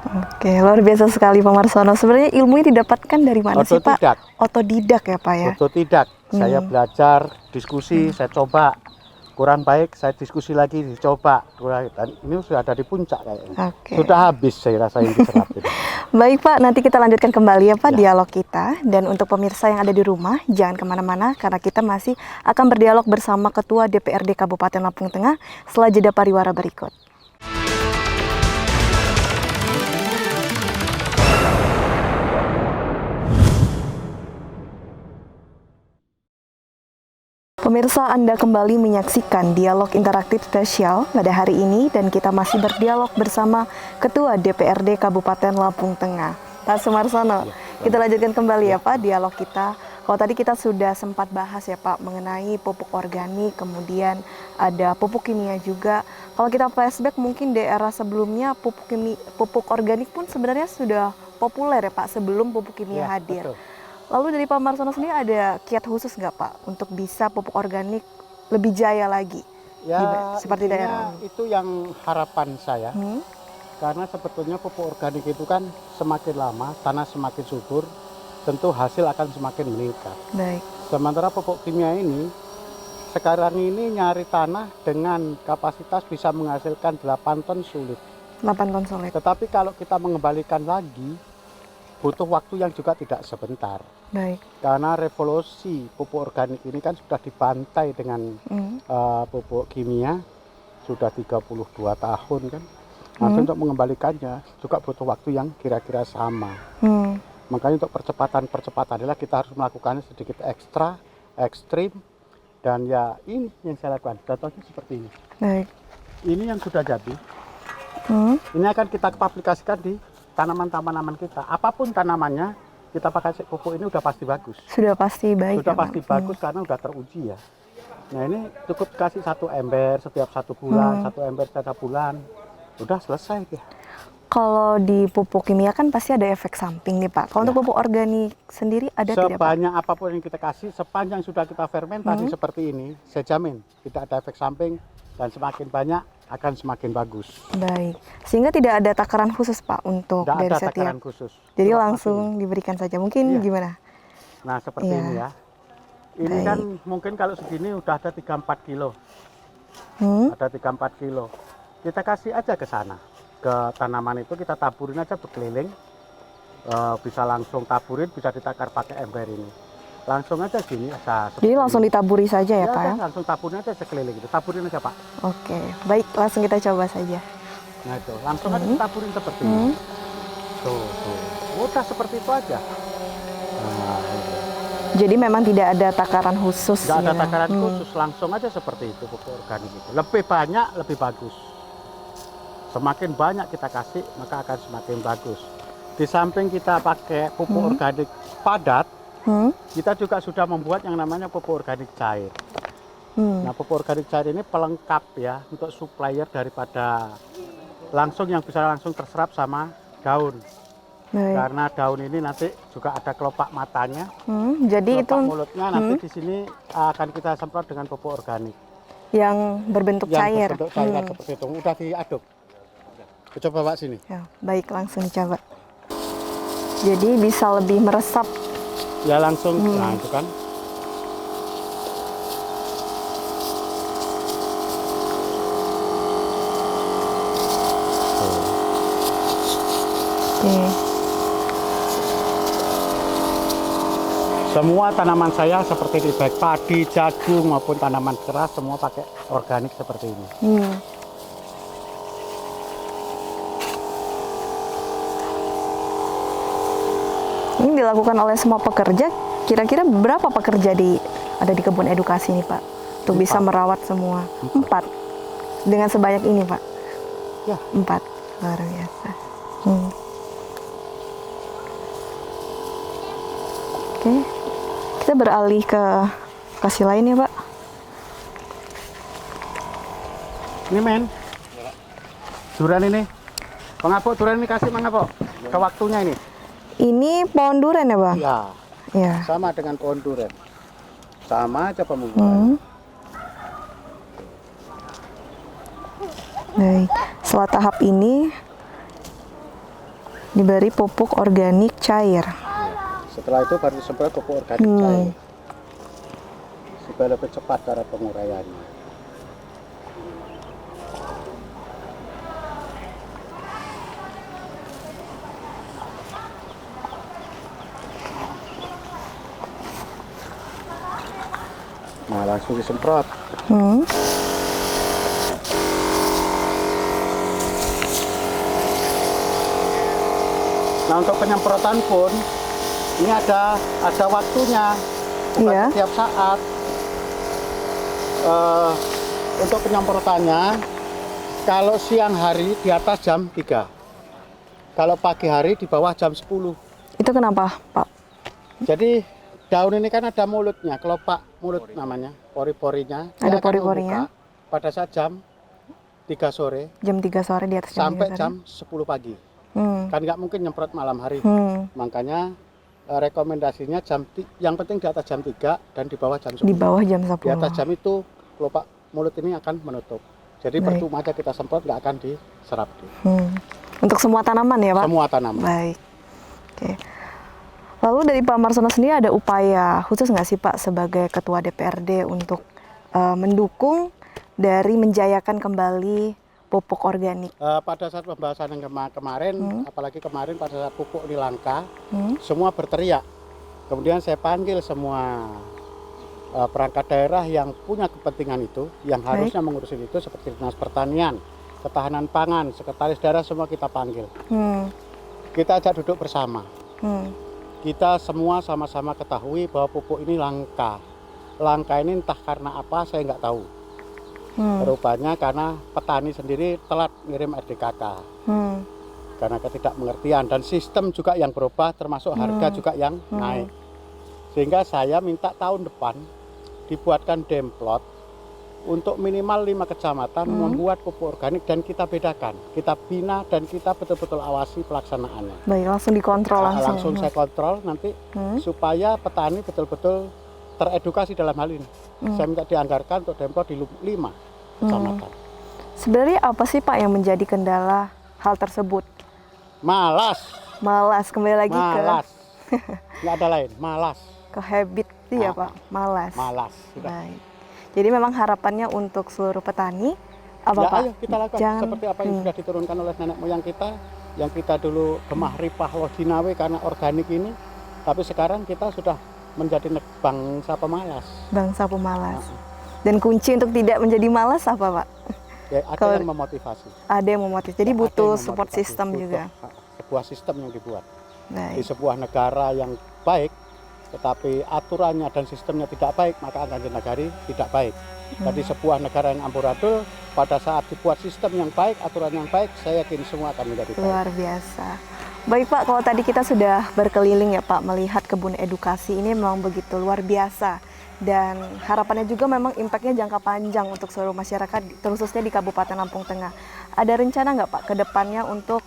Oke, luar biasa sekali Pak Marsono. Sebenarnya ilmu ini didapatkan dari mana sih Pak? Otodidak. Otodidak ya Pak ya? Otodidak. Saya belajar, diskusi, saya coba. Kurang baik, saya diskusi lagi, dicoba. Dan ini sudah ada di puncak kayaknya. Oke. Sudah habis saya rasa yang diserap ini. Baik Pak, nanti kita lanjutkan kembali ya Pak dialog kita. Dan untuk pemirsa yang ada di rumah, jangan kemana-mana karena kita masih akan berdialog bersama Ketua DPRD Kabupaten Lampung Tengah setelah jeda pariwara berikut. Pemirsa, Anda kembali menyaksikan dialog interaktif spesial pada hari ini dan kita masih berdialog bersama Ketua DPRD Kabupaten Lampung Tengah, Pak Sumarsono. Kita lanjutkan kembali ya Pak dialog kita. Kalau tadi kita sudah sempat bahas ya Pak mengenai pupuk organik, kemudian ada pupuk kimia juga. Kalau kita flashback mungkin di era sebelumnya pupuk organik pun sebenarnya sudah populer ya Pak sebelum pupuk kimia hadir. Betul. Lalu dari Pak Marsono sendiri ada kiat khusus nggak Pak untuk bisa pupuk organik lebih jaya lagi? Ya, Seperti daerah itu yang harapan saya. Karena sebetulnya pupuk organik itu kan semakin lama tanah semakin subur, tentu hasil akan semakin meningkat. Baik. Sementara pupuk kimia ini sekarang ini nyari tanah dengan kapasitas bisa menghasilkan 8 ton sulit. 8 ton sulit. Tetapi kalau kita mengembalikan lagi butuh waktu yang juga tidak sebentar. Baik. Karena revolusi pupuk organik ini kan sudah dibantai dengan pupuk kimia sudah 32 tahun kan. Nanti untuk mengembalikannya juga butuh waktu yang kira-kira sama. Makanya untuk percepatan adalah kita harus melakukannya sedikit ekstra, ekstrim, dan ya ini yang saya lakukan. Contohnya seperti ini. Baik. Ini yang sudah jadi. Ini akan kita aplikasikan di tanaman-tanaman kita. Apapun tanamannya, kita pakai pupuk ini udah pasti bagus. Sudah pasti baik. Sudah ya, pasti bagus karena udah teruji ya. Nah ini cukup kasih 1 ember setiap 1 bulan, 1 ember setiap bulan, udah selesai ya. Kalau di pupuk kimia kan pasti ada efek samping nih Pak. Kalau untuk pupuk organik sendiri ada tidak Pak? Sebanyak apapun yang kita kasih, sepanjang sudah kita fermentasi seperti ini, saya jamin tidak ada efek samping dan semakin banyak akan semakin bagus. Baik. Sehingga tidak ada takaran khusus Pak untuk Tidak dari ada setiap. takaran khusus. Jadi Cuma langsung diberikan saja. Mungkin gimana? Nah seperti ini ya. Ini kan mungkin kalau segini udah ada 3-4 kilo. Ada 3-4 kilo. Kita kasih aja ke sana. Ke tanaman itu kita taburin aja berkeliling. Bisa langsung taburin, bisa ditakar pakai ember ini. Langsung aja gini. Jadi langsung ditaburi saja ya Pak? Ya? Langsung taburin aja sekeliling itu. Taburin aja Pak. Oke, baik langsung kita coba saja. Nah itu, langsung aja taburin seperti ini. Tuh. Udah seperti itu aja. Nah, itu. Jadi memang tidak ada takaran khusus. Tidak ada takaran khusus, langsung aja seperti itu pupuk organik itu. Lebih banyak, lebih bagus. Semakin banyak kita kasih, maka akan semakin bagus. Di samping kita pakai pupuk organik padat, kita juga sudah membuat yang namanya pupuk organik cair. Nah, pupuk organik cair ini pelengkap ya untuk supplier daripada langsung yang bisa langsung terserap sama daun. Karena daun ini nanti juga ada kelopak matanya, jadi kelopak itu mulutnya nanti di sini akan kita semprot dengan pupuk organik yang berbentuk cair. Berbentuk cair seperti itu. Udah diaduk. Coba Pak sini. Ya, baik langsung dicoba. Jadi bisa lebih meresap. Ya langsung, nah itu kan. Oke. Semua tanaman saya seperti ini, baik padi, jagung maupun tanaman keras semua pakai organik seperti ini. Ini dilakukan oleh semua pekerja. Kira-kira berapa pekerja ada di kebun edukasi ini Pak? Untuk bisa merawat semua. 4. Dengan sebanyak ini Pak? Ya. 4. Luar biasa. Oke. Kita Kita beralih ke lokasi lain ya Pak. Ini men, durian ini. Mangapok durian ini kasih mangapok ke waktunya ini. Ini pohon durian ya Bang? Iya. Iya. Sama dengan pohon durian. Sama aja pembuahan. Baik. Setelah tahap ini diberi pupuk organik cair. Setelah itu baru disemprot pupuk organik cair. Supaya lebih cepat cara penguraiannya. Nah, langsung disemprot. Nah, untuk penyemprotan pun ini ada waktunya, bukan setiap saat. Untuk penyemprotannya, kalau siang hari di atas jam 3, kalau pagi hari di bawah jam 10. Itu kenapa Pak? Jadi daun ini kan ada mulutnya, kelopak mulut namanya, pori-porinya. Ada pori-porinya. Pada saat jam 3 sore. Jam 3 sore di atas jam 3 sampai sore. jam 10 pagi. Kan nggak mungkin nyemprot malam hari. Makanya rekomendasinya yang penting di atas jam 3 dan di bawah jam 10. Di bawah jam 10. Di atas jam itu kelopak mulut ini akan menutup. Jadi percuma aja kita semprot, nggak akan diserap. Untuk semua tanaman ya Pak? Semua tanaman. Baik. Oke. Lalu dari Pak Marsono sendiri ada upaya khusus nggak sih Pak sebagai Ketua DPRD untuk mendukung dari menjayakan kembali pupuk organik? Pada saat pembahasan yang kemarin, apalagi kemarin pada saat pupuk ini langka, semua berteriak. Kemudian saya panggil semua perangkat daerah yang punya kepentingan itu, yang harusnya mengurusin itu, seperti Dinas Pertanian, Ketahanan Pangan, Sekretaris Daerah, semua kita panggil. Kita ajak duduk bersama. Kita semua sama-sama ketahui bahwa pupuk ini langka. Langka ini entah karena apa, saya nggak tahu. Rupanya karena petani sendiri telat ngirim RDKK. Karena ketidakmengertian dan sistem juga yang berubah, termasuk harga juga yang naik. Sehingga saya minta tahun depan dibuatkan demplot untuk minimal 5 kecamatan membuat pupuk organik dan kita bedakan, kita bina dan kita betul-betul awasi pelaksanaannya. Baik, langsung dikontrol Langsung saya kontrol nanti supaya petani betul-betul teredukasi dalam hal ini. Saya minta dianggarkan untuk demplot di 5 kecamatan. Sebenarnya apa sih Pak yang menjadi kendala hal tersebut? Malas. Malas, kembali lagi malas. Nggak ada lain, malas. Ke habit itu ya Pak, malas. Malas. Sudah. Baik. Jadi memang harapannya untuk seluruh petani apa ya, Pak? Ayo kita lakukan seperti apa yang sudah diturunkan oleh nenek moyang kita, yang kita dulu gemah ripah lojinawe karena organik ini, tapi sekarang kita sudah menjadi bangsa pemalas. Bangsa pemalas. Dan kunci untuk tidak menjadi malas apa Pak? Ya, ada yang memotivasi. Ada yang memotivasi. Jadi butuh support system juga. Sebuah sistem yang dibuat. Baik. Di sebuah negara yang baik, tetapi aturannya dan sistemnya tidak baik, maka akan negari tidak baik. Jadi sebuah negara yang amburadul, pada saat dibuat sistem yang baik, aturan yang baik, saya yakin semua akan menjadi baik. Luar biasa. Baik Pak, kalau tadi kita sudah berkeliling ya Pak, melihat kebun edukasi ini memang begitu luar biasa. Dan harapannya juga memang impactnya jangka panjang untuk seluruh masyarakat, khususnya di Kabupaten Lampung Tengah. Ada rencana nggak Pak ke depannya untuk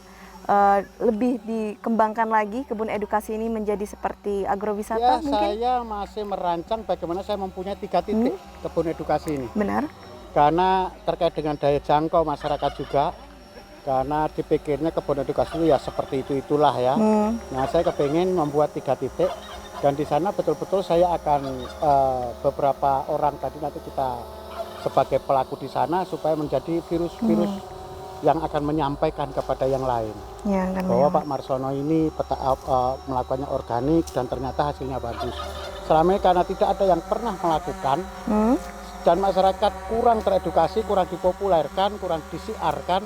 lebih dikembangkan lagi kebun edukasi ini menjadi seperti agrowisata ya, mungkin? Saya masih merancang bagaimana saya mempunyai 3 titik kebun edukasi ini. Benar. Karena terkait dengan daya jangkau masyarakat juga, karena dipikirnya kebun edukasi itu ya seperti itulah ya. Nah, saya kepengen membuat 3 titik dan di sana betul-betul saya akan beberapa orang tadi nanti kita sebagai pelaku di sana supaya menjadi virus-virus yang akan menyampaikan kepada yang lain ya, bahwa Pak Marsono ini melakukannya organik dan ternyata hasilnya bagus. Selama ini karena tidak ada yang pernah melakukan dan masyarakat kurang teredukasi, kurang dipopulerkan, kurang disiarkan,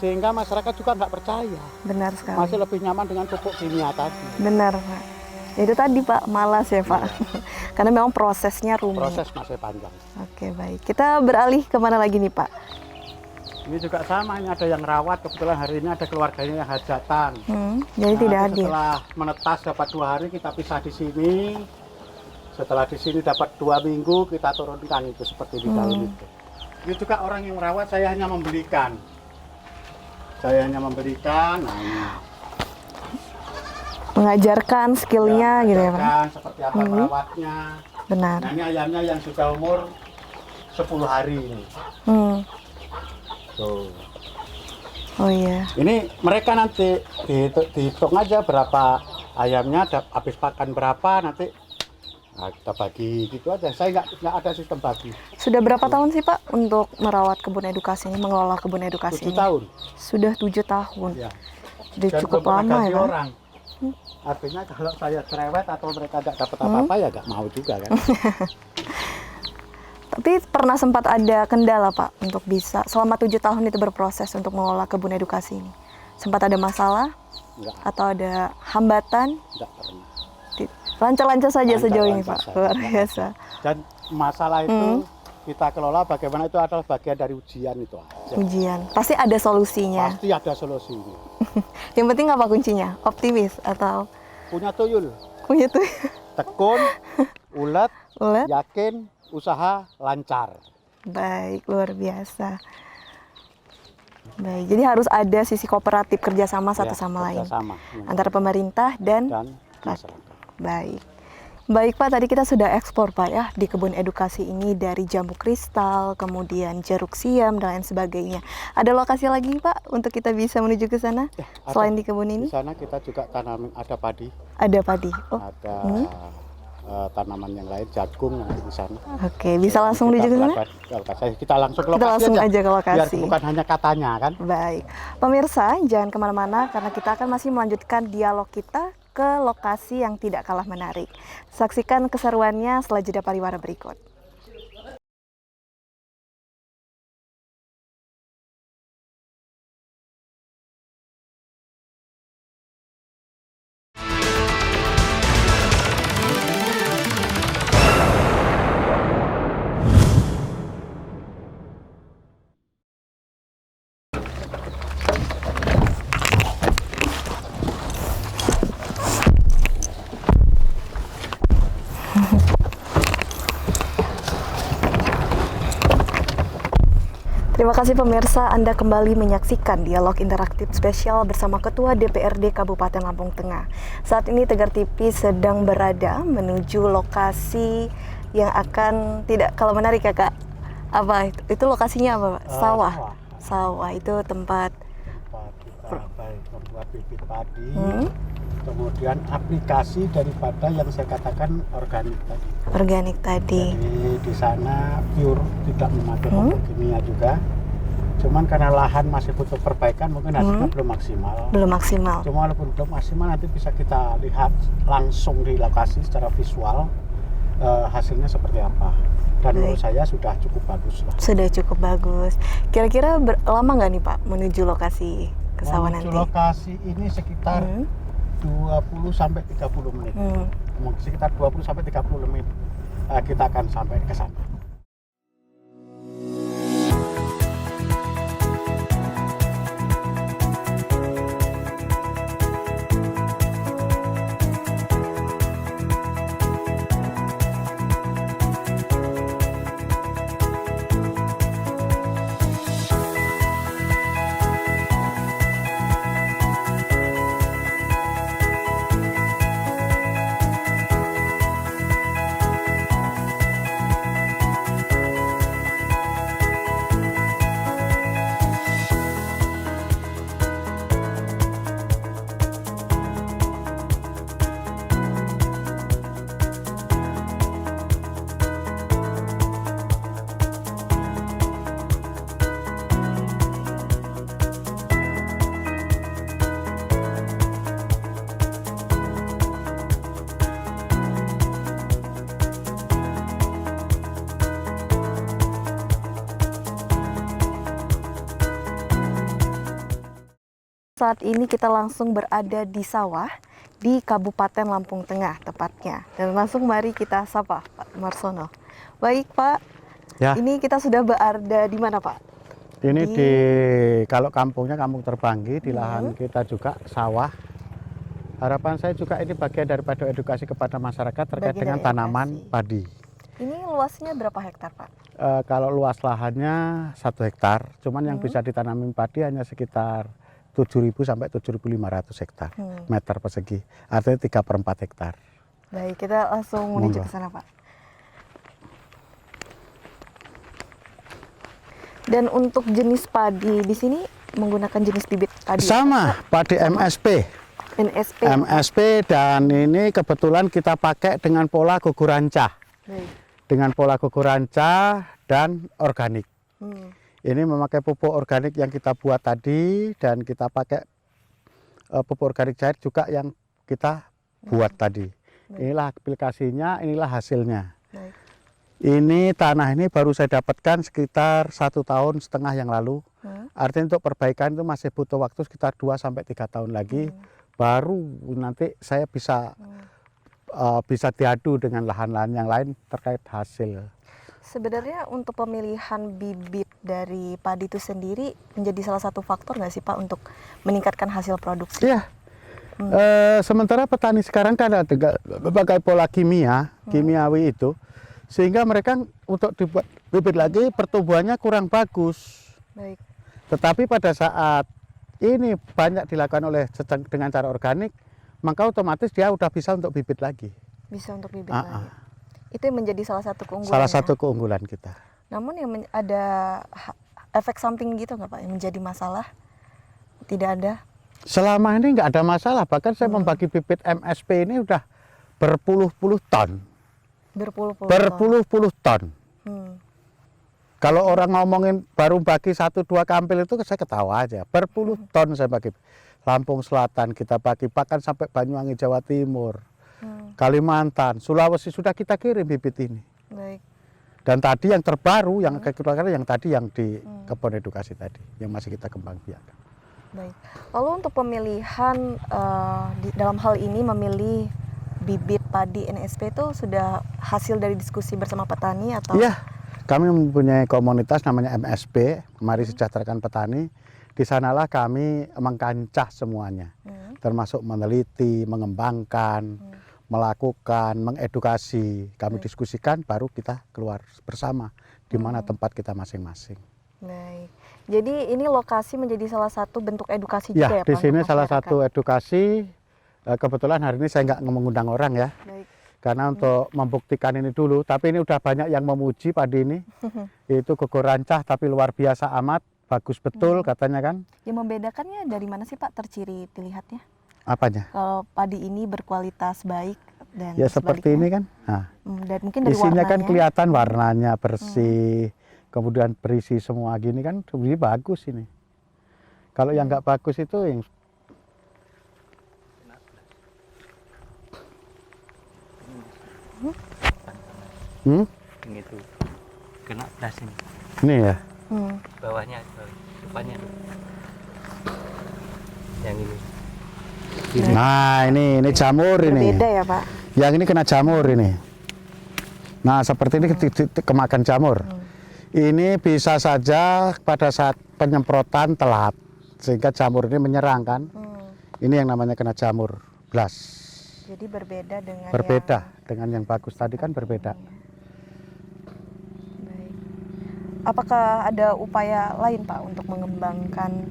sehingga masyarakat juga nggak percaya. Benar sekali. Masih lebih nyaman dengan pupuk kimia tadi. Benar Pak. Itu tadi Pak, malas ya Pak. Karena memang prosesnya rumit. Proses masih panjang. Oke baik. Kita beralih kemana lagi nih Pak? Ini juga sama, ini ada yang rawat, kebetulan hari ini ada keluarganya yang hajatan. Jadi tidak hadir. Setelah menetas dapat 2 hari kita pisah di sini. Setelah di sini dapat 2 minggu, kita turunkan itu seperti di dalam itu. Ini juga orang yang merawat, saya hanya membelikan. Nah ini. Mengajarkan skillnya gitu ya Pak? Mengajarkan seperti apa merawatnya. Benar. Nah ini ayamnya yang sudah umur 10 hari ini. Tuh. Oh iya. Ini mereka nanti dihitung aja berapa ayamnya, habis pakan berapa nanti. Nah, kita bagi gitu aja. Saya nggak ada sistem bagi. Sudah berapa tahun sih Pak untuk merawat kebun edukasi ini, mengelola kebun edukasi 7 ini? tahun. Sudah 7 tahun. Ya. Sudah Dan cukup belum pernah lama ya ganti Pak? orang. Artinya kalau saya cerewet atau mereka nggak dapat apa-apa ya nggak mau juga kan. Tapi pernah sempat ada kendala Pak untuk bisa selama 7 tahun itu berproses untuk mengelola kebun edukasi ini? Sempat ada masalah? Enggak, Atau ada hambatan? enggak pernah. Lancar-lancar saja sejauh ini Lancar-lancar Pak, saja. luar biasa. Dan masalah itu kita kelola bagaimana itu adalah bagian dari ujian itu aja. Ujian, pasti ada solusinya. Pasti ada solusinya. Yang penting apa kuncinya? Optimis atau Punya tuyul, punya tuh tekun, ulet, ulet? yakin, usaha, lancar. Baik, luar biasa. Baik, jadi harus ada sisi kooperatif kerjasama satu Ya, sama lain kerjasama, antara pemerintah dan masyarakat. baik. Baik Pak, tadi kita sudah eksplor Pak ya di kebun edukasi ini dari jambu kristal, kemudian jeruk siam dan lain sebagainya. Ada lokasi lagi Pak untuk kita bisa menuju ke sana Ya, selain di kebun ini? Di sana kita juga tanamin ada padi, Ada padi. Oh, ada tanaman yang lain, jagung yang di sana. oke, bisa langsung menuju ke sana? Kita langsung ke lokasi Kita langsung aja ke lokasi. Biar bukan hanya katanya kan. Baik, pemirsa jangan kemana-mana karena kita akan masih melanjutkan dialog kita ke lokasi yang tidak kalah menarik. Saksikan keseruannya setelah jeda pariwara berikut. Terima kasih pemirsa, Anda kembali menyaksikan dialog interaktif spesial bersama Ketua DPRD Kabupaten Lampung Tengah. Saat ini Tegar TV sedang berada menuju lokasi yang akan tidak kalah menarik ya Kak. Apa itu? Itu lokasinya apa Pak? Sawah. Sawah itu tempat kita baik membuat bibit padi, kemudian aplikasi daripada yang saya katakan organik tadi. organik tadi. Jadi di sana pure, tidak memakai pupuk kimia juga. Cuman karena lahan masih butuh perbaikan, mungkin hasilnya belum maksimal. Belum maksimal. Cuma walaupun belum maksimal, nanti bisa kita lihat langsung di lokasi secara visual hasilnya seperti apa. Dan menurut saya sudah cukup bagus lah. Sudah cukup bagus. Kira-kira lama nggak nih Pak menuju lokasi ke sawah nanti? Menuju lokasi ini sekitar 20 sampai 30 menit. Mungkin sekitar 20 sampai 30 menit kita akan sampai ke sana. Saat ini kita langsung berada di sawah di Kabupaten Lampung Tengah tepatnya. Dan langsung mari kita sapa Pak Marsono. Baik Pak, Ya. ini kita sudah berada di mana Pak? Ini di kalau kampungnya Kampung Terbanggi, di lahan kita juga sawah. Harapan saya juga ini bagian daripada edukasi kepada masyarakat terkait Bagian dengan dari tanaman edukasi. padi. Ini luasnya berapa hektar, Pak? Kalau luas lahannya 1 hektar, cuman yang bisa ditanamin padi hanya sekitar 7.000 sampai 7.500 hektar meter persegi, artinya 3/4 hektar. Baik, kita langsung menuju Monggo. ke sana, Pak. Dan untuk jenis padi di sini menggunakan jenis bibit padi Sama, padi MSP. NSP. MSP dan ini kebetulan kita pakai dengan pola gugur rancah. Baik. Dengan pola gugur rancah dan organik. Hmm. Ini memakai pupuk organik yang kita buat tadi dan kita pakai pupuk organik cair juga yang kita buat tadi. Inilah aplikasinya, inilah hasilnya. Baik. Ini tanah ini baru saya dapatkan sekitar 1,5 tahun yang lalu. Artinya untuk perbaikan itu masih butuh waktu sekitar 2 sampai 3 tahun lagi. Baru nanti saya bisa bisa diadu dengan lahan-lahan yang lain terkait hasil. Sebenarnya untuk pemilihan bibit dari padi itu sendiri menjadi salah satu faktor nggak sih Pak untuk meningkatkan hasil produksi? Iya. Sementara petani sekarang kan ada berbagai pola kimiawi itu, sehingga mereka untuk dibuat bibit lagi pertumbuhannya kurang bagus. Baik. Tetapi pada saat ini banyak dilakukan dengan cara organik, maka otomatis dia udah bisa untuk bibit lagi. Bisa untuk bibit lagi. Itu yang menjadi salah satu keunggulan. Salah satu keunggulan kita. Namun yang ada efek samping gitu nggak Pak yang menjadi masalah? Tidak ada. Selama ini nggak ada masalah. Bahkan saya membagi bibit MSP ini udah berpuluh-puluh ton. Berpuluh-puluh ton. Kalau orang ngomongin baru bagi 1-2 kampil itu saya ketawa aja. Berpuluh ton saya bagi. Lampung Selatan kita bagi, bahkan sampai Banyuwangi Jawa Timur, Kalimantan, Sulawesi sudah kita kirim bibit ini. Baik. Dan tadi yang terbaru, yang tadi yang di kebun edukasi tadi, yang masih kita kembang biakan. Baik. Lalu untuk pemilihan dalam hal ini memilih bibit padi NSP itu sudah hasil dari diskusi bersama petani atau? Iya, kami mempunyai komunitas namanya MSP, Mari Sejahterakan Petani. Di sanalah kami mengkancah semuanya, termasuk meneliti, mengembangkan, melakukan, mengedukasi. Kami diskusikan, baru kita keluar bersama di mana tempat kita masing-masing. Baik. Jadi ini lokasi menjadi salah satu bentuk edukasi juga ya Pak? Di sini untuk salah masyarakat? satu edukasi. Kebetulan hari ini saya nggak mengundang orang ya, Baik. karena untuk membuktikan ini dulu. Tapi ini udah banyak yang memuji padi ini. Itu gugur rancah tapi luar biasa amat. Bagus betul katanya kan. Yang membedakannya dari mana sih Pak terciri dilihatnya? Apanya? Kalau padi ini berkualitas baik dan Ya seperti ini sebaliknya? kan. Nah, Dan mungkin dari isinya warnanya. kan kelihatan warnanya bersih, kemudian berisi semua gini kan, ini bagus ini. Kalau yang nggak bagus itu yang Itu kena plas ini. ini ya. Bawahnya, depannya tuh. Yang ini. Nah ini jamur ini. Berbeda ya Pak? Yang ini kena jamur ini. Nah seperti ini kemakan jamur. Ini bisa saja pada saat penyemprotan telat, sehingga jamur ini menyerang kan. Ini yang namanya kena jamur blas. Jadi berbeda dengan Dengan yang bagus tadi kan berbeda. Baik. Apakah ada upaya lain Pak untuk mengembangkan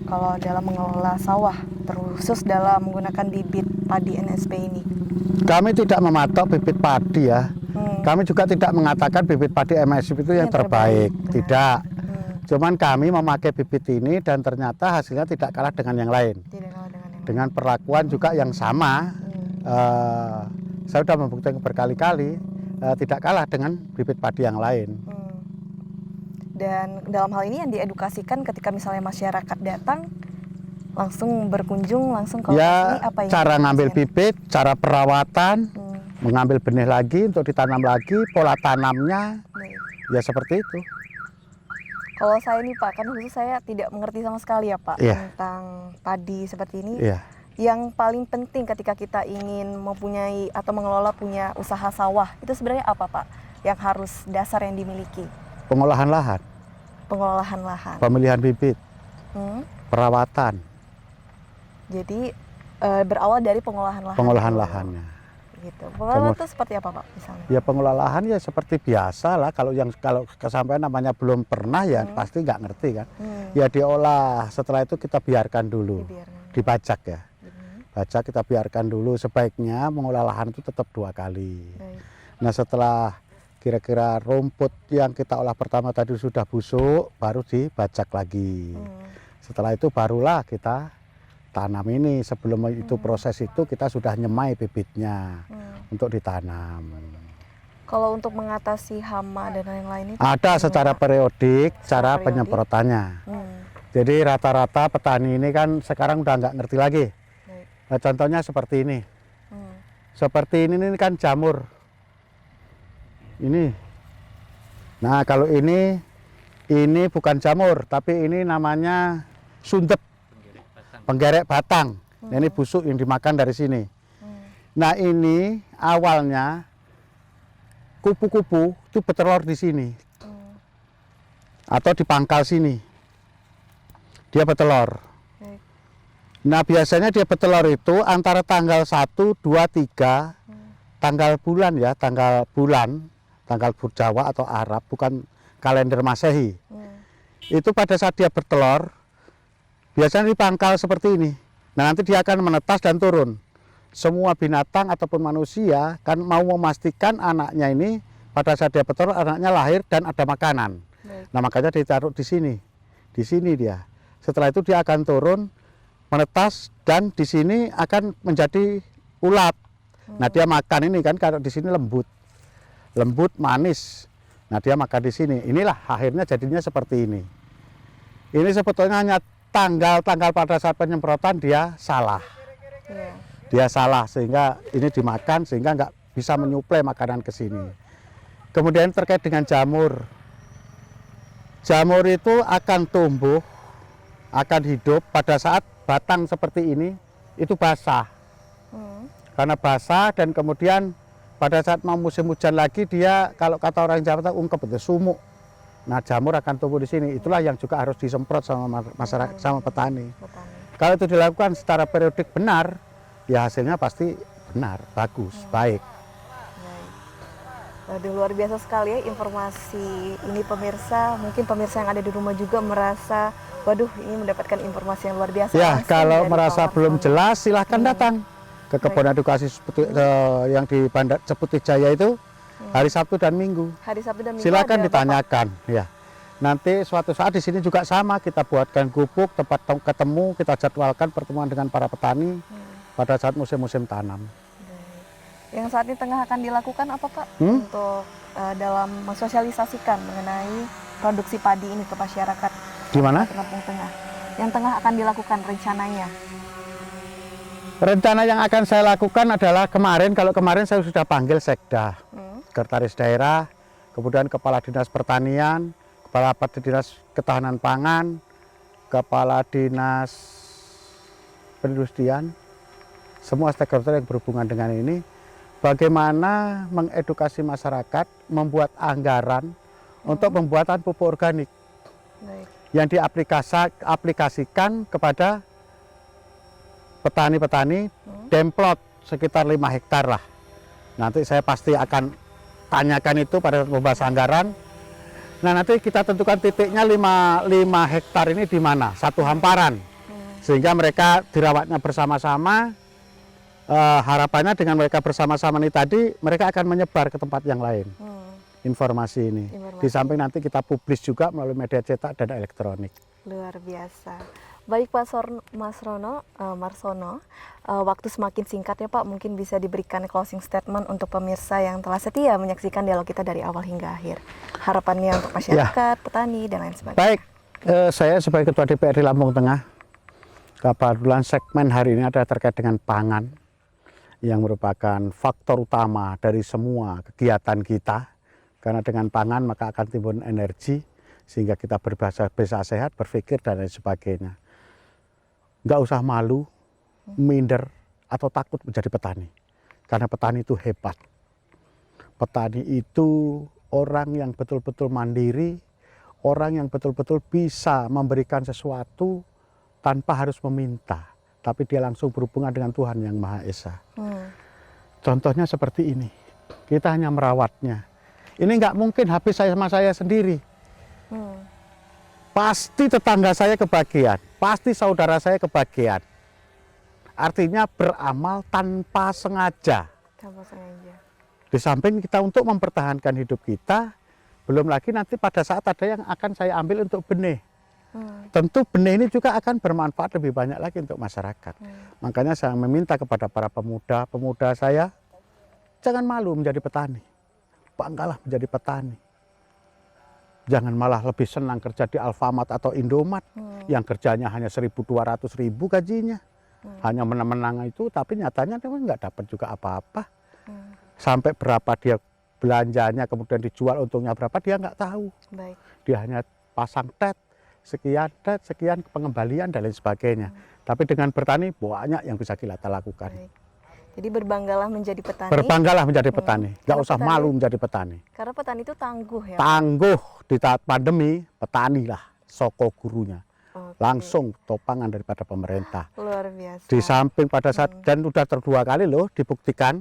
kalau dalam mengelola sawah, terkhusus dalam menggunakan bibit padi NSP ini? Kami tidak mematok bibit padi ya. Kami juga tidak mengatakan bibit padi MSP itu yang terbaik. Tidak. Cuman kami memakai bibit ini dan ternyata hasilnya tidak kalah dengan yang lain. Tidak kalah dengan yang Dengan perlakuan juga yang sama. Saya sudah membuktikan berkali-kali tidak kalah dengan bibit padi yang lain. Dan dalam hal ini yang diedukasikan ketika misalnya masyarakat datang langsung berkunjung langsung ke lokasi ini apa yang cara ngambil diedukasikan? bibit, cara perawatan, mengambil benih lagi untuk ditanam lagi, pola tanamnya, Baik. ya seperti itu. Kalau saya nih Pak, kan khusus saya tidak mengerti sama sekali ya Pak tentang padi seperti ini. Iya. Yang paling penting ketika kita ingin mempunyai atau mengelola punya usaha sawah, itu sebenarnya apa Pak yang harus dasar yang dimiliki? Pengolahan lahan, Pengolahan lahan. pemilihan bibit, perawatan. Jadi berawal dari pengolahan lahan. pengolahan dulu. lahannya. Gitu. Pengolahan itu seperti apa Pak misalnya? Ya pengolahan lahan ya seperti biasa lah, kalau kesampaian namanya belum pernah ya pasti nggak ngerti kan. Ya diolah, setelah itu kita biarkan dulu, Dibiarkan. dibajak ya. Bajak kita biarkan dulu, sebaiknya mengolah lahan itu tetap 2 kali. Baik. Nah setelah kira-kira rumput yang kita olah pertama tadi sudah busuk, baru dibajak lagi. Setelah itu barulah kita tanam ini. Sebelum itu proses itu kita sudah nyemai bibitnya untuk ditanam. Kalau untuk mengatasi hama dan lain-lain itu Ada secara periodik cara periodik? penyemprotannya. Jadi rata-rata petani ini kan sekarang udah nggak ngerti lagi. Baik. Nah, contohnya seperti ini. Seperti ini kan jamur. Ini. Nah kalau ini bukan jamur, tapi ini namanya sundep. Penggerek batang. Nah, ini busuk yang dimakan dari sini. Nah ini awalnya kupu-kupu itu bertelur di sini atau di pangkal sini. Dia bertelur. Baik. Nah biasanya dia bertelur itu antara tanggal 1, 2, 3 tanggal bulan ya, tanggal Jawa atau Arab, bukan kalender Masehi. Itu pada saat dia bertelur biasanya di pangkal seperti ini. Nah nanti dia akan menetas dan turun. Semua binatang ataupun manusia kan mau memastikan anaknya ini pada saat dia bertelur anaknya lahir dan ada makanan. Baik. Nah makanya ditaruh di sini dia. Setelah itu dia akan turun, menetas dan di sini akan menjadi ulat. Nah dia makan ini kan kalau di sini lembut manis. Nah dia makan di sini. Inilah akhirnya jadinya seperti ini. Ini sebetulnya hanya tanggal pada saat penyemprotan dia salah. Iya. Dia salah sehingga ini dimakan sehingga nggak bisa menyuplai makanan ke sini. Kemudian terkait dengan jamur. Jamur itu akan tumbuh, akan hidup pada saat batang seperti ini itu basah. Karena basah dan kemudian pada saat mau musim hujan lagi dia kalau kata orang Jawa itu ungkep itu sumuk. Nah jamur akan tumbuh di sini. Itulah yang juga harus disemprot sama masyarakat, sama petani. Kalau itu dilakukan secara periodik benar, ya hasilnya pasti benar, bagus, baik. Waduh, luar biasa sekali ya informasi ini pemirsa. Mungkin pemirsa yang ada di rumah juga merasa, waduh ini mendapatkan informasi yang luar biasa. Ya langsung kalau dari merasa Pak belum Marsono. jelas silahkan datang ke kebun edukasi yang di Bandar Ceputih Jaya itu hari Sabtu dan Minggu. Hari Sabtu dan Minggu Silakan ada ditanyakan, ya. Nanti suatu saat di sini juga sama, kita buatkan gubuk tempat ketemu, kita jadwalkan pertemuan dengan para petani pada saat musim-musim tanam. Yang saat ini tengah akan dilakukan apa Pak untuk dalam mensosialisasikan mengenai produksi padi ini ke masyarakat Di mana? Lampung Tengah? Yang tengah akan dilakukan rencananya. Rencana yang akan saya lakukan adalah kalau kemarin saya sudah panggil Sekda, Sekretaris Daerah, kemudian Kepala Dinas Pertanian, Kepala Dinas Ketahanan Pangan, Kepala Dinas Perindustrian, semua stakeholder yang berhubungan dengan ini, bagaimana mengedukasi masyarakat, membuat anggaran untuk pembuatan pupuk organik yang diaplikasikan kepada petani-petani demplot sekitar 5 hektar lah. Nanti saya pasti akan tanyakan itu pada pembahas anggaran. Nah nanti kita tentukan titiknya 5 hektar ini di mana, satu hamparan. Sehingga mereka dirawatnya bersama-sama. Harapannya dengan mereka bersama-sama ini tadi, mereka akan menyebar ke tempat yang lain. Informasi ini. Di samping nanti kita publis juga melalui media cetak dan elektronik. Luar biasa. Baik Pak Marsono, waktu semakin singkat ya Pak, mungkin bisa diberikan closing statement untuk pemirsa yang telah setia menyaksikan dialog kita dari awal hingga akhir. Harapannya untuk masyarakat, petani, dan lain sebagainya. Baik, saya sebagai Ketua DPRD Lampung Tengah, kebetulan segmen hari ini adalah terkait dengan pangan, yang merupakan faktor utama dari semua kegiatan kita. Karena dengan pangan maka akan timbul energi, sehingga kita bisa sehat, berpikir, dan lain sebagainya. Nggak usah malu, minder, atau takut menjadi petani. Karena petani itu hebat. Petani itu orang yang betul-betul mandiri, orang yang betul-betul bisa memberikan sesuatu tanpa harus meminta, tapi dia langsung berhubungan dengan Tuhan Yang Maha Esa. Contohnya seperti ini, kita hanya merawatnya. Ini nggak mungkin habis saya sama saya sendiri. Pasti tetangga saya kebagian, pasti saudara saya kebagian. Artinya beramal tanpa sengaja. Tanpa sengaja. Di samping kita untuk mempertahankan hidup kita, belum lagi nanti pada saat ada yang akan saya ambil untuk benih. Tentu benih ini juga akan bermanfaat lebih banyak lagi untuk masyarakat. Makanya saya meminta kepada para pemuda saya, jangan malu menjadi petani. Banggalah menjadi petani. Jangan malah lebih senang kerja di Alfamart atau Indomaret yang kerjanya hanya 1.200.000 gajinya. Hanya menang-menang itu, tapi nyatanya dia nggak dapat juga apa-apa. Sampai berapa dia belanjanya, kemudian dijual untungnya berapa, dia nggak tahu. Baik. Dia hanya pasang sekian pengembalian dan lain sebagainya. Tapi dengan bertani banyak yang bisa kita lakukan. Baik. Jadi berbanggalah menjadi petani. Berbanggalah menjadi petani, nggak Karena usah petani- malu menjadi petani. Karena petani itu tangguh ya. Tangguh di saat pandemi, petani lah soko gurunya. Oke. Langsung topangan daripada pemerintah. Luar biasa. Di samping pada saat, dan udah terdua kali loh dibuktikan,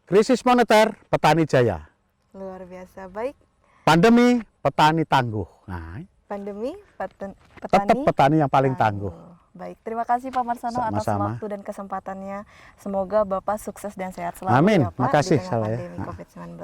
krisis moneter, petani jaya. Luar biasa. Baik. Pandemi, petani tangguh. Nah, Pandemi, tetap petani. petani yang paling tangguh. Baik, terima kasih Pak Marsono atas Sama-sama. waktu dan kesempatannya. Semoga Bapak sukses dan sehat selalu Amin. ya Pak Makasih, di tengah Saleh. pandemi COVID-19.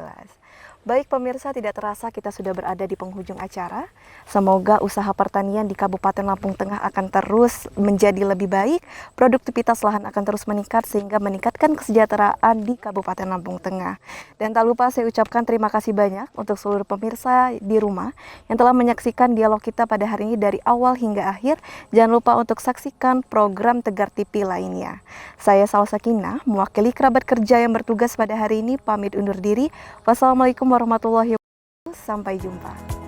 Baik pemirsa, tidak terasa kita sudah berada di penghujung acara. Semoga usaha pertanian di Kabupaten Lampung Tengah akan terus menjadi lebih baik, produktivitas lahan akan terus meningkat sehingga meningkatkan kesejahteraan di Kabupaten Lampung Tengah. Dan tak lupa saya ucapkan terima kasih banyak untuk seluruh pemirsa di rumah yang telah menyaksikan dialog kita pada hari ini dari awal hingga akhir. Jangan lupa untuk saksikan program Tegar TV lainnya. Saya Salsa Kinah, mewakili kerabat kerja yang bertugas pada hari ini, pamit undur diri. Wassalamualaikum warahmatullahi wabarakatuh. Sampai jumpa.